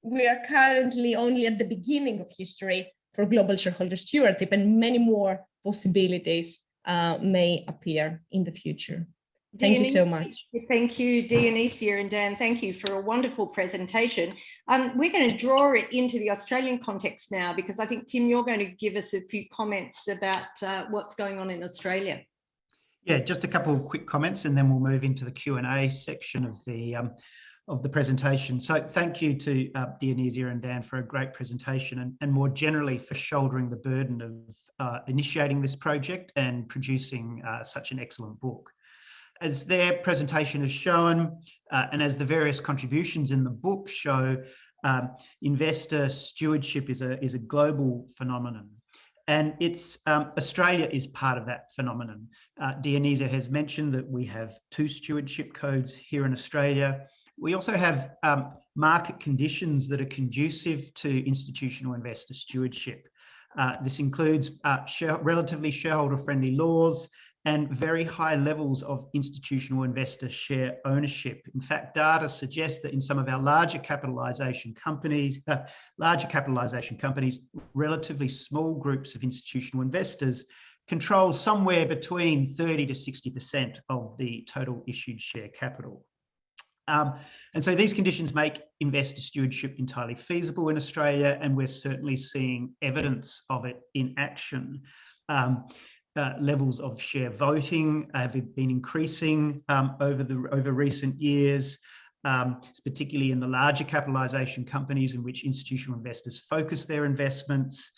we are currently only at the beginning of history for global shareholder stewardship, and many more possibilities may appear in the future. Thank you so much. Thank you, Dionysia and Dan. Thank you for a wonderful presentation. We're going to draw it into the Australian context now, because I think, Tim, you're going to give us a few comments about what's going on in Australia. Yeah, just a couple of quick comments, and then we'll move into the Q&A section of the presentation. So thank you to Dionysia and Dan for a great presentation, and more generally for shouldering the burden of initiating this project and producing such an excellent book. As their presentation has shown, and as the various contributions in the book show, investor stewardship is a global phenomenon. And Australia is part of that phenomenon. Dionysia has mentioned that we have 2 stewardship codes here in Australia. We also have market conditions that are conducive to institutional investor stewardship. This includes relatively shareholder-friendly laws and very high levels of institutional investor share ownership. In fact, data suggests that in some of our larger capitalisation companies, relatively small groups of institutional investors control somewhere between 30 to 60% of the total issued share capital. And so these conditions make investor stewardship entirely feasible in Australia, and we're certainly seeing evidence of it in action. Levels of share voting have been increasing over recent years, particularly in the larger capitalisation companies in which institutional investors focus their investments.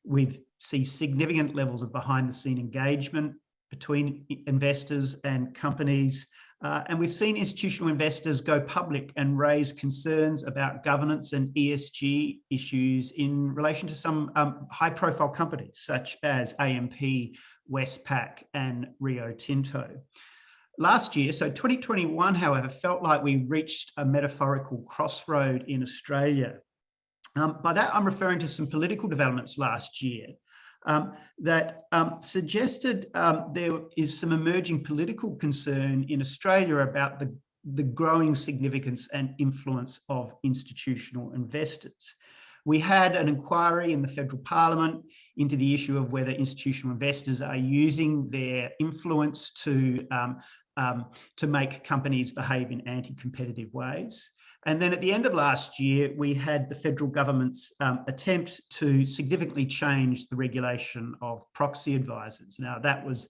We see significant levels of behind-the-scene engagement between investors and companies. And we've seen institutional investors go public and raise concerns about governance and ESG issues in relation to some high-profile companies such as AMP, Westpac, and Rio Tinto. Last year, so 2021, however, felt like we reached a metaphorical crossroad in Australia. By that, I'm referring to some political developments last year that suggested there is some emerging political concern in Australia about the growing significance and influence of institutional investors. We had an inquiry in the federal parliament into the issue of whether institutional investors are using their influence to make companies behave in anti-competitive ways. And then at the end of last year, we had the federal government's attempt to significantly change the regulation of proxy advisors. Now, that was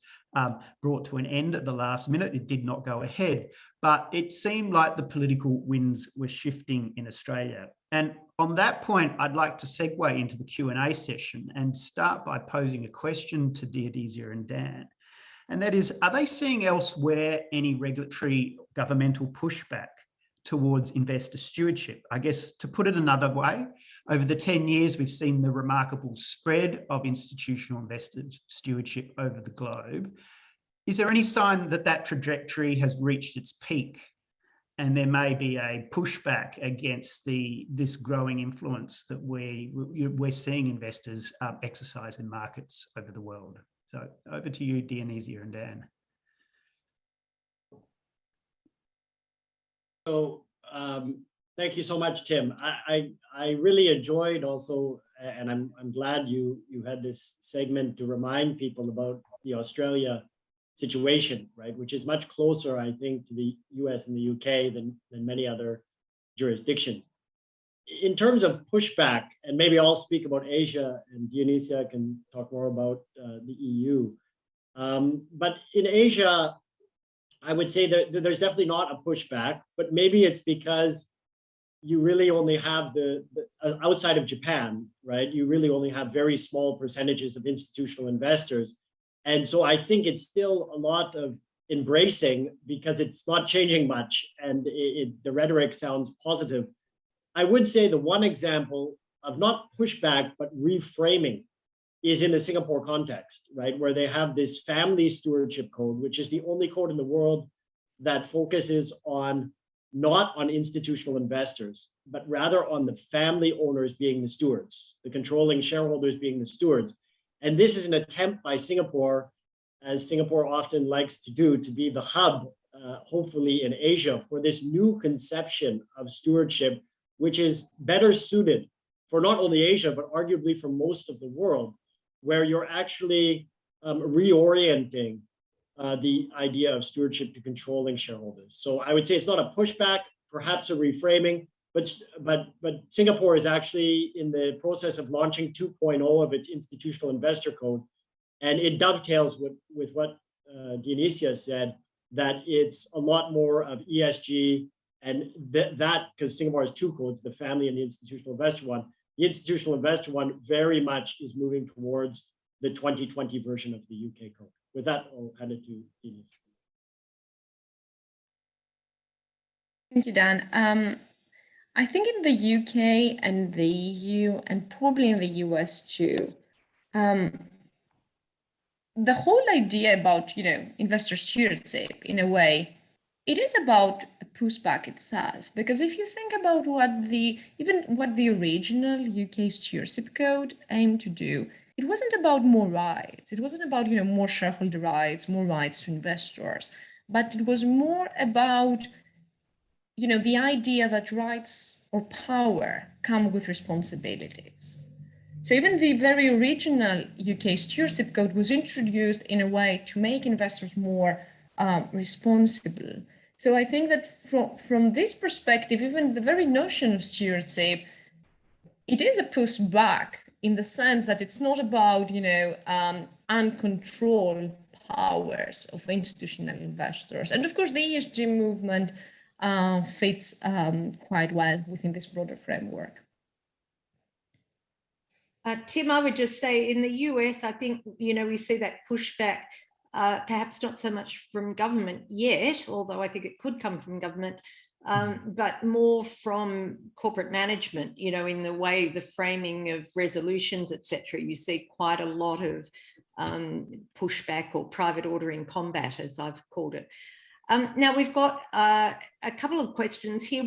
brought to an end at the last minute. It did not go ahead, but it seemed like the political winds were shifting in Australia. And on that point, I'd like to segue into the Q&A session and start by posing a question to Dionysia and Dan. And that is, are they seeing elsewhere any regulatory governmental pushback towards investor stewardship? I guess to put it another way, over the 10 years, we've seen the remarkable spread of institutional investor stewardship over the globe. Is there any sign that that trajectory has reached its peak and there may be a pushback against this growing influence that we're seeing investors exercise in markets over the world? So over to you, Dionysia and Dan. So thank you so much, Tim. I really enjoyed also, and I'm glad you had this segment to remind people about the Australia situation, right, which is much closer, I think, to the US and the UK than many other jurisdictions. In terms of pushback, and maybe I'll speak about Asia and Dionysia can talk more about the EU. But in Asia, I would say that there's definitely not a pushback, but maybe it's because you really only have the outside of Japan, right? You really only have very small percentages of institutional investors. And so I think it's still a lot of embracing because it's not changing much and the rhetoric sounds positive. I would say the one example of not pushback, but reframing is in the Singapore context, right? Where they have this family stewardship code, which is the only code in the world that focuses on not on institutional investors, but rather on the family owners being the stewards, the controlling shareholders being the stewards. And this is an attempt by Singapore, as Singapore often likes to do, to be the hub, hopefully in Asia, for this new conception of stewardship, which is better suited for not only Asia, but arguably for most of the world, where you're actually reorienting the idea of stewardship to controlling shareholders. So I would say it's not a pushback, perhaps a reframing, but Singapore is actually in the process of launching 2.0 of its institutional investor code. And it dovetails with what Dionysia said, that it's a lot more of ESG. And that, because Singapore has two codes, the family and the institutional investor one. The institutional investor one very much is moving towards the 2020 version of the UK code. With that, I'll hand it to Dionysia. Thank you, Dan. I think in the UK and the EU and probably in the US too, the whole idea about, investor stewardship, in a way, it is about a pushback itself. Because if you think about what the original UK stewardship code aimed to do, it wasn't about more rights. It wasn't about, more shareholder rights, more rights to investors, but it was more about, the idea that rights or power come with responsibilities. So even the very original UK stewardship code was introduced in a way to make investors more responsible. So I think that from this perspective, even the very notion of stewardship, it is a pushback in the sense that it's not about, uncontrolled powers of institutional investors. And of course, the ESG movement fits quite well within this broader framework. Tim, I would just say in the US, I think, we see that pushback, perhaps not so much from government yet, although I think it could come from government, but more from corporate management, in the way the framing of resolutions, etc. You see quite a lot of pushback or private ordering combat, as I've called it. Now we've got a couple of questions here.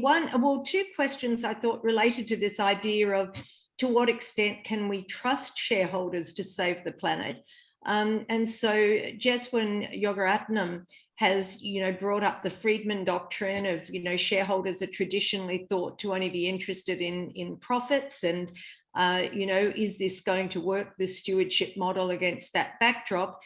Two questions I thought related to this idea of to what extent can we trust shareholders to save the planet? And so Jeswin Yogaratnam has, brought up the Friedman doctrine of, shareholders are traditionally thought to only be interested in profits. And, is this going to work, the stewardship model, against that backdrop?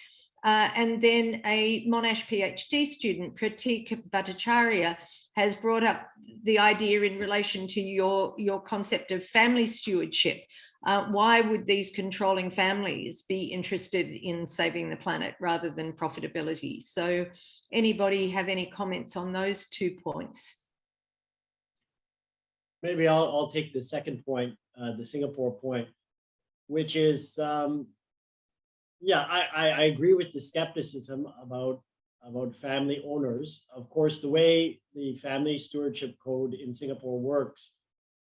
And then a Monash PhD student, Pratik Bhattacharya, has brought up the idea in relation to your concept of family stewardship. Why would these controlling families be interested in saving the planet rather than profitability? So anybody have any comments on those 2 points? Maybe I'll take the second point, the Singapore point, which is, yeah, I agree with the skepticism about family owners. Of course, the way the family stewardship code in Singapore works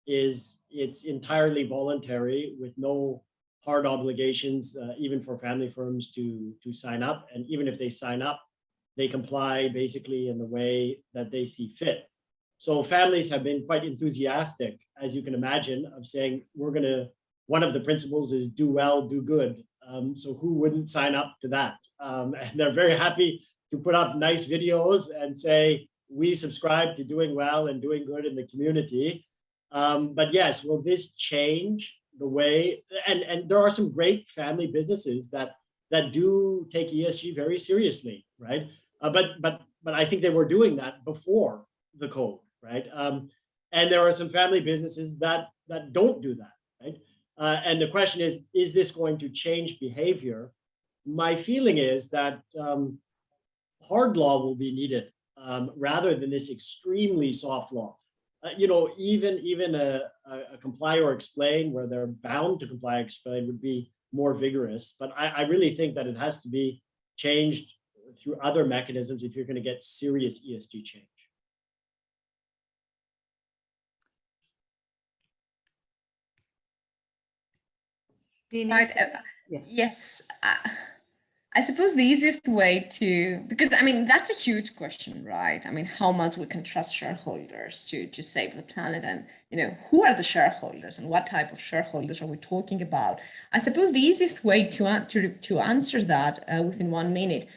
is it's entirely voluntary with no hard obligations, even for family firms to sign up. And even if they sign up, they comply basically in the way that they see fit. So families have been quite enthusiastic, as you can imagine, of saying, one of the principles is do well, do good. So who wouldn't sign up to that? And they're very happy to put up nice videos and say, we subscribe to doing well and doing good in the community. But yes, will this change the way, and there are some great family businesses that do take ESG very seriously, right? But I think they were doing that before the code, right? And there are some family businesses that don't do that, right? And the question is this going to change behavior? My feeling is that hard law will be needed rather than this extremely soft law. Even a comply or explain where they're bound to comply or explain would be more vigorous. But I really think that it has to be changed through other mechanisms if you're going to get serious ESG change. Right. Yes. I suppose the easiest way because I mean, that's a huge question, right? I mean, how much we can trust shareholders to save the planet, and, who are the shareholders and what type of shareholders are we talking about? I suppose the easiest way to answer that within 1 minute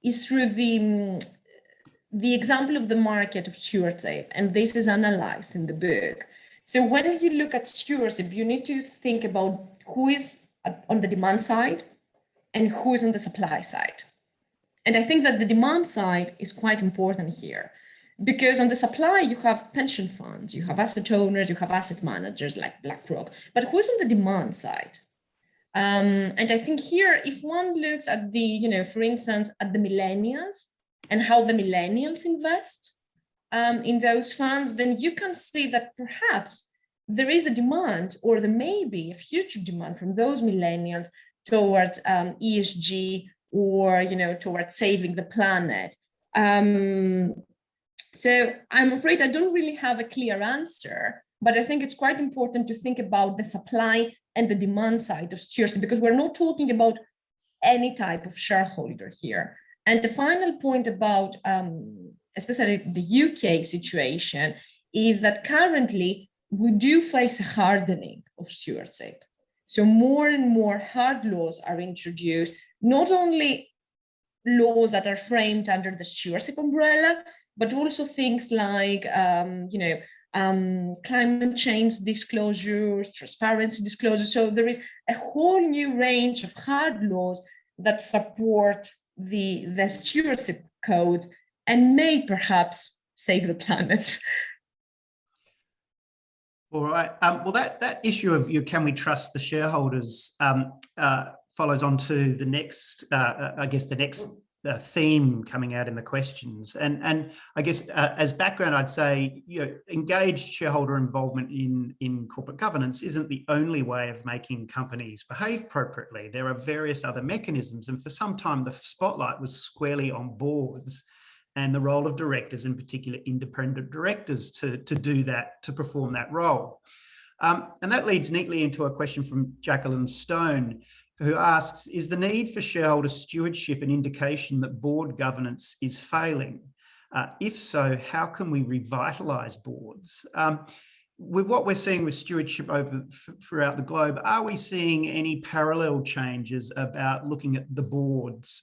is through the example of the market of stewardship, and this is analyzed in the book. So when you look at stewardship, you need to think about who is on the demand side and who is on the supply side. And I think that the demand side is quite important here, because on the supply, you have pension funds, you have asset owners, you have asset managers like BlackRock, but who's on the demand side? And I think here, if one looks at for instance, at the millennials and how the millennials invest in those funds, then you can see that perhaps there is a demand, or there may be a future demand from those millennials towards ESG, or towards saving the planet. So I'm afraid I don't really have a clear answer, but I think it's quite important to think about the supply and the demand side of stewardship, because we're not talking about any type of shareholder here. And the final point about especially the UK situation is that currently we do face a hardening of stewardship. So more and more hard laws are introduced, not only laws that are framed under the stewardship umbrella, but also things like, climate change disclosures, transparency disclosures. So there is a whole new range of hard laws that support the stewardship code and may perhaps save the planet. All right. Well, that issue of can we trust the shareholders follows on to the next, I guess, the next theme coming out in the questions. And I guess as background, I'd say, engaged shareholder involvement in corporate governance isn't the only way of making companies behave appropriately. There are various other mechanisms. And for some time, the spotlight was squarely on boards and the role of directors, in particular independent directors, to do that, to perform that role. And that leads neatly into a question from Jacqueline Stone, who asks, is the need for shareholder stewardship an indication that board governance is failing? If so, how can we revitalise boards? With what we're seeing with stewardship throughout the globe, are we seeing any parallel changes about looking at the boards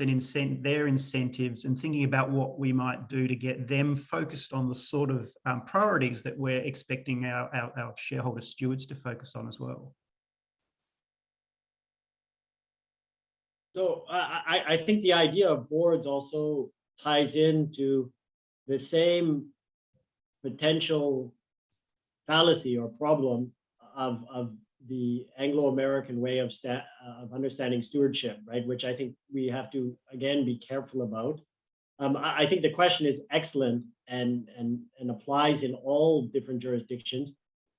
and their incentives, and thinking about what we might do to get them focused on the sort of priorities that we're expecting our shareholder stewards to focus on as well? So I think the idea of boards also ties into the same potential fallacy or problem of the Anglo-American way of understanding stewardship, right? Which I think we have to, again, be careful about. I think the question is excellent and applies in all different jurisdictions,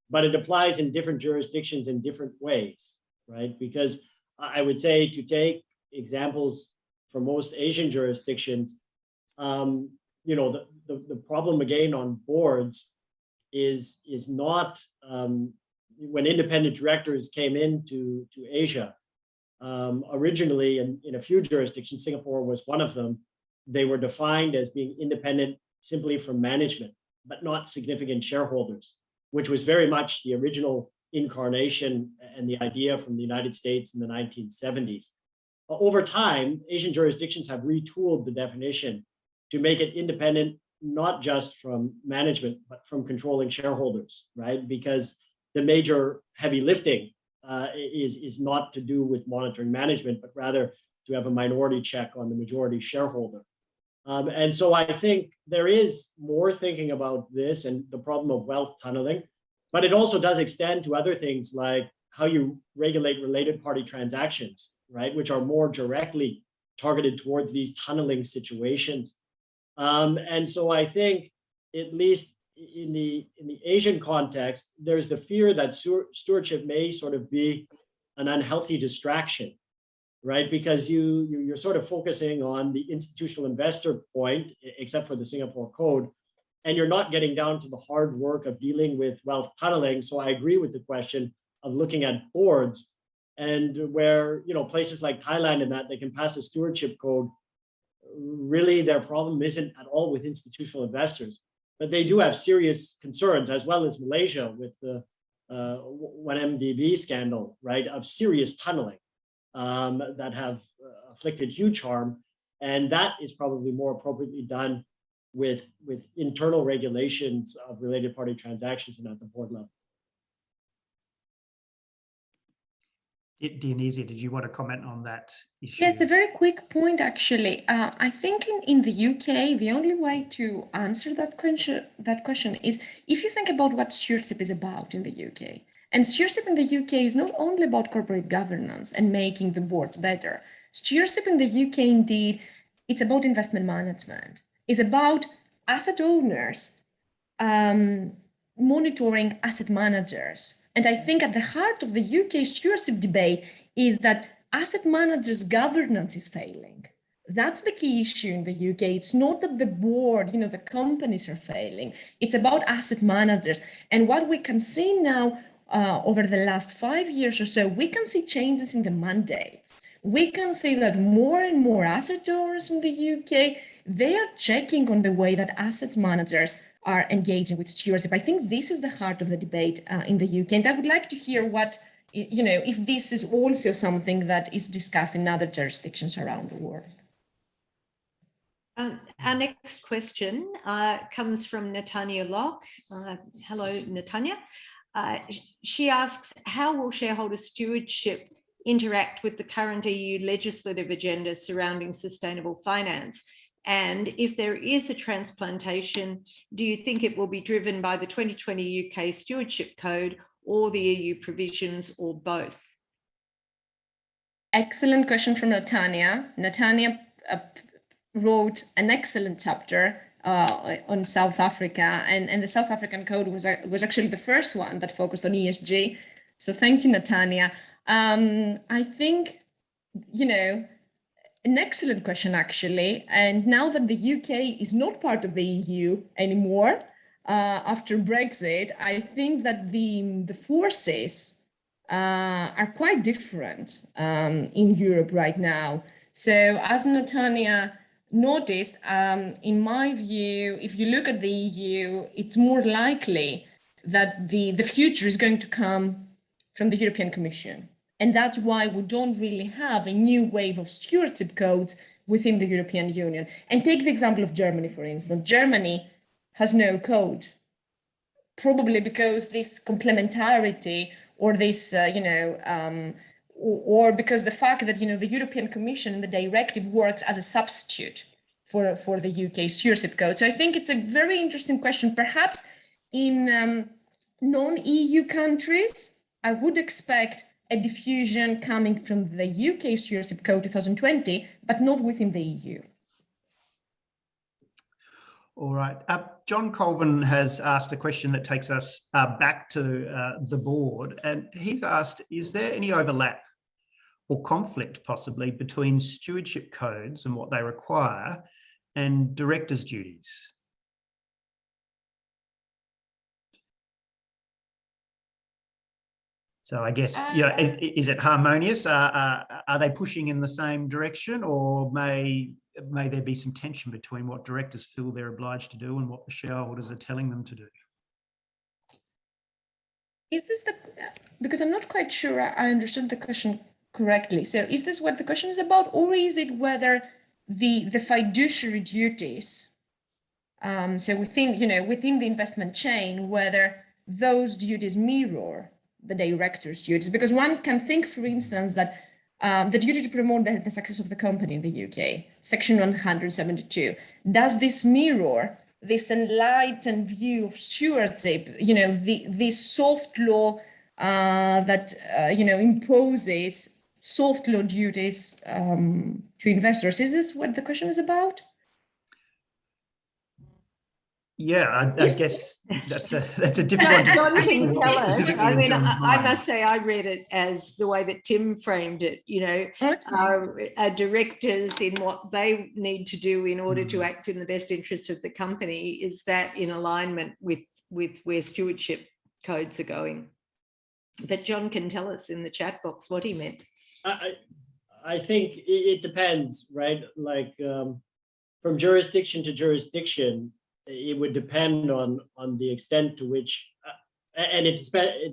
but it applies in different jurisdictions in different ways, right? Because I would say, to take examples from most Asian jurisdictions, the problem again on boards is not when independent directors came into Asia. Originally, in a few jurisdictions, Singapore was one of them, they were defined as being independent simply from management, but not significant shareholders, which was very much the original incarnation and the idea from the United States in the 1970s. Over time, Asian jurisdictions have retooled the definition to make it independent, not just from management, but from controlling shareholders, right? Because the major heavy lifting is not to do with monitoring management, but rather to have a minority check on the majority shareholder. And so I think there is more thinking about this and the problem of wealth tunneling, but it also does extend to other things like how you regulate related party transactions, right? Which are more directly targeted towards these tunneling situations. And so I think, at least in the Asian context, there's the fear that stewardship may sort of be an unhealthy distraction, right? Because you're sort of focusing on the institutional investor point, except for the Singapore Code, and you're not getting down to the hard work of dealing with wealth tunneling. So I agree with the question of looking at boards, and where, places like Thailand and that, they can pass a stewardship code. Really, their problem isn't at all with institutional investors, but they do have serious concerns, as well as Malaysia with the 1MDB scandal, right, of serious tunneling that have afflicted huge harm. And that is probably more appropriately done with internal regulations of related party transactions and at the board level. Dionysia, did you want to comment on that issue? Yes, a very quick point, actually. I think in the UK, the only way to answer that question is if you think about what stewardship is about in the UK. And stewardship in the UK is not only about corporate governance and making the boards better. Stewardship in the UK, indeed, it's about investment management. It's about asset owners monitoring asset managers. And I think at the heart of the UK stewardship debate is that asset managers' governance is failing. That's the key issue in the UK. It's not that the board, the companies are failing. It's about asset managers. And what we can see now over the last 5 years or so, we can see changes in the mandates. We can see that more and more asset owners in the UK, they are checking on the way that asset managers are engaging with stewardship. I think this is the heart of the debate in the UK. And I would like to hear what, if this is also something that is discussed in other jurisdictions around the world. Our next question comes from Natania Locke. Hello, Natania. She asks, how will shareholder stewardship interact with the current EU legislative agenda surrounding sustainable finance? And if there is a transplantation, do you think it will be driven by the 2020 UK Stewardship Code or the EU provisions, or both? Excellent question from Natania. Natania wrote an excellent chapter on South Africa, and the South African Code was actually the first one that focused on ESG. So thank you, Natania. I think, an excellent question, actually. And now that the UK is not part of the EU anymore, after Brexit, I think that the forces are quite different in Europe right now. So as Natania noticed, in my view, if you look at the EU, it's more likely that the future is going to come from the European Commission. And that's why we don't really have a new wave of stewardship codes within the European Union. And take the example of Germany, for instance. Germany has no code, probably because this complementarity or this, or because the fact that, the European Commission and the directive works as a substitute for the UK stewardship code. So I think it's a very interesting question. Perhaps in non-EU countries, I would expect a diffusion coming from the UK Stewardship Code 2020, but not within the EU. All right. John Colvin has asked a question that takes us back to the board, and he's asked, is there any overlap or conflict possibly between stewardship codes and what they require and directors' duties? So I guess, is it harmonious? Are they pushing in the same direction, or may there be some tension between what directors feel they're obliged to do and what the shareholders are telling them to do? Is this because I'm not quite sure I understood the question correctly. So is this what the question is about, or is it whether the fiduciary duties, so within the investment chain, whether those duties mirror the director's duties? Because one can think, for instance, that the duty to promote the success of the company in the UK, Section 172, does this mirror this enlightened view of stewardship? This soft law that imposes soft law duties to investors. Is this what the question is about? Yeah, I guess that's a difficult one. John can tell us. I mean, I must say I read it as the way that Tim framed it, okay. Directors in what they need to do in order to act in the best interest of the company. Is that in alignment with where stewardship codes are going? But John can tell us in the chat box what he meant. I think it depends, right? Like from jurisdiction to jurisdiction, it would depend on the extent to which, and it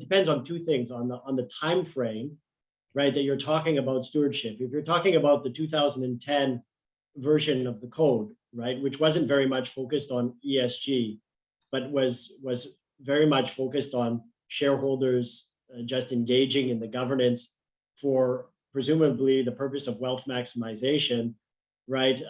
depends on two things: on the time frame, right, that you're talking about stewardship. If you're talking about the 2010 version of the code, right, which wasn't very much focused on ESG, but was very much focused on shareholders just engaging in the governance for presumably the purpose of wealth maximization, right?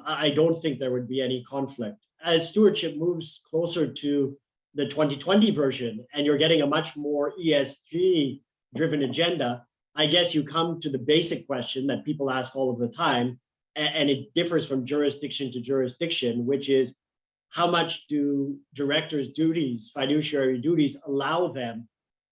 I don't think there would be any conflict. As stewardship moves closer to the 2020 version and you're getting a much more ESG driven agenda, I guess you come to the basic question that people ask all of the time, and it differs from jurisdiction to jurisdiction, which is how much do directors' duties, fiduciary duties, allow them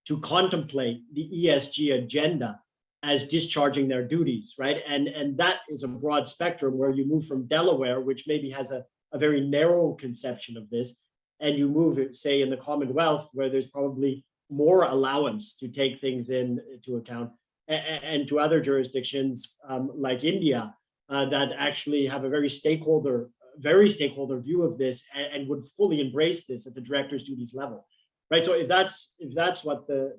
to contemplate the ESG agenda as discharging their duties, right? And that is a broad spectrum where you move from Delaware, which maybe has a very narrow conception of this, and you move it, say, in the Commonwealth, where there's probably more allowance to take things into account, and to other jurisdictions like India that actually have a very stakeholder view of this and would fully embrace this at the director's duties level, right? So if that's what the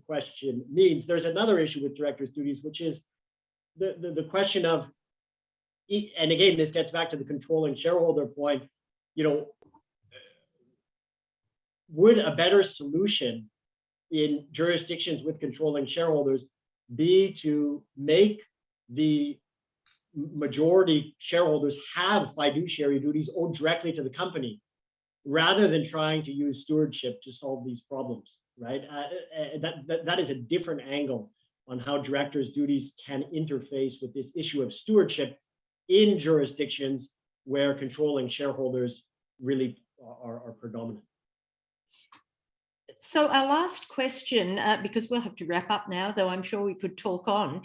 question means, there's another issue with director's duties, which is the question of, and again, this gets back to the controlling shareholder point, would a better solution in jurisdictions with controlling shareholders be to make the majority shareholders have fiduciary duties owed directly to the company, rather than trying to use stewardship to solve these problems, right? That is a different angle on how directors' duties can interface with this issue of stewardship in jurisdictions where controlling shareholders really are predominant. So our last question, because we'll have to wrap up now, though I'm sure we could talk on,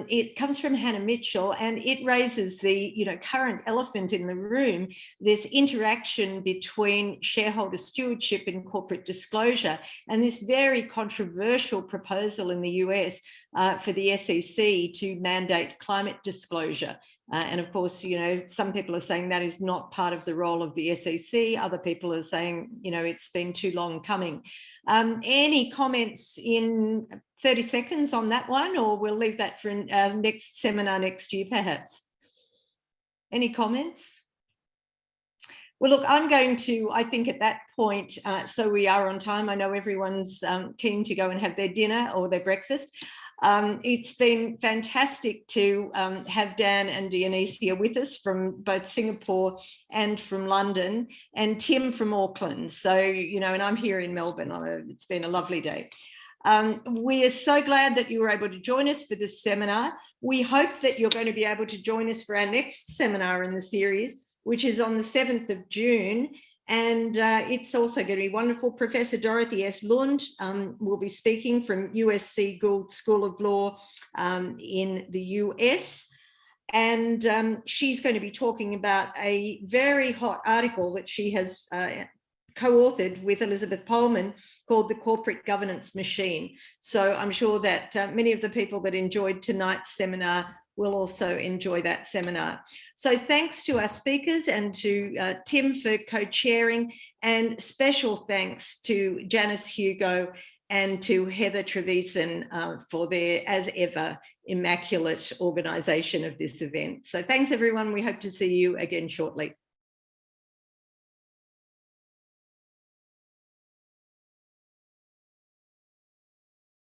it comes from Hannah Mitchell, and it raises the current elephant in the room, this interaction between shareholder stewardship and corporate disclosure, and this very controversial proposal in the US for the SEC to mandate climate disclosure. And of course, some people are saying that is not part of the role of the SEC. Other people are saying, it's been too long coming. Any comments in 30 seconds on that one, or we'll leave that for our next seminar next year, perhaps? Any comments? Well, look, I'm going to, I think at that point, so we are on time. I know everyone's keen to go and have their dinner or their breakfast. It's been fantastic to have Dan and Dionysia with us from both Singapore and from London, and Tim from Auckland. So, and I'm here in Melbourne. It's been a lovely day. We are so glad that you were able to join us for this seminar. We hope that you're going to be able to join us for our next seminar in the series, which is on the 7th of June. And it's also going to be wonderful. Professor Dorothy S. Lund will be speaking from USC Gould School of Law in the US. And she's going to be talking about a very hot article that she has co-authored with Elizabeth Pullman called The Corporate Governance Machine. So I'm sure that many of the people that enjoyed tonight's seminar will also enjoy that seminar. So thanks to our speakers and to Tim for co-chairing, and special thanks to Janice Hugo and to Heather Trevisan for their, as ever, immaculate organisation of this event. So thanks everyone. We hope to see you again shortly.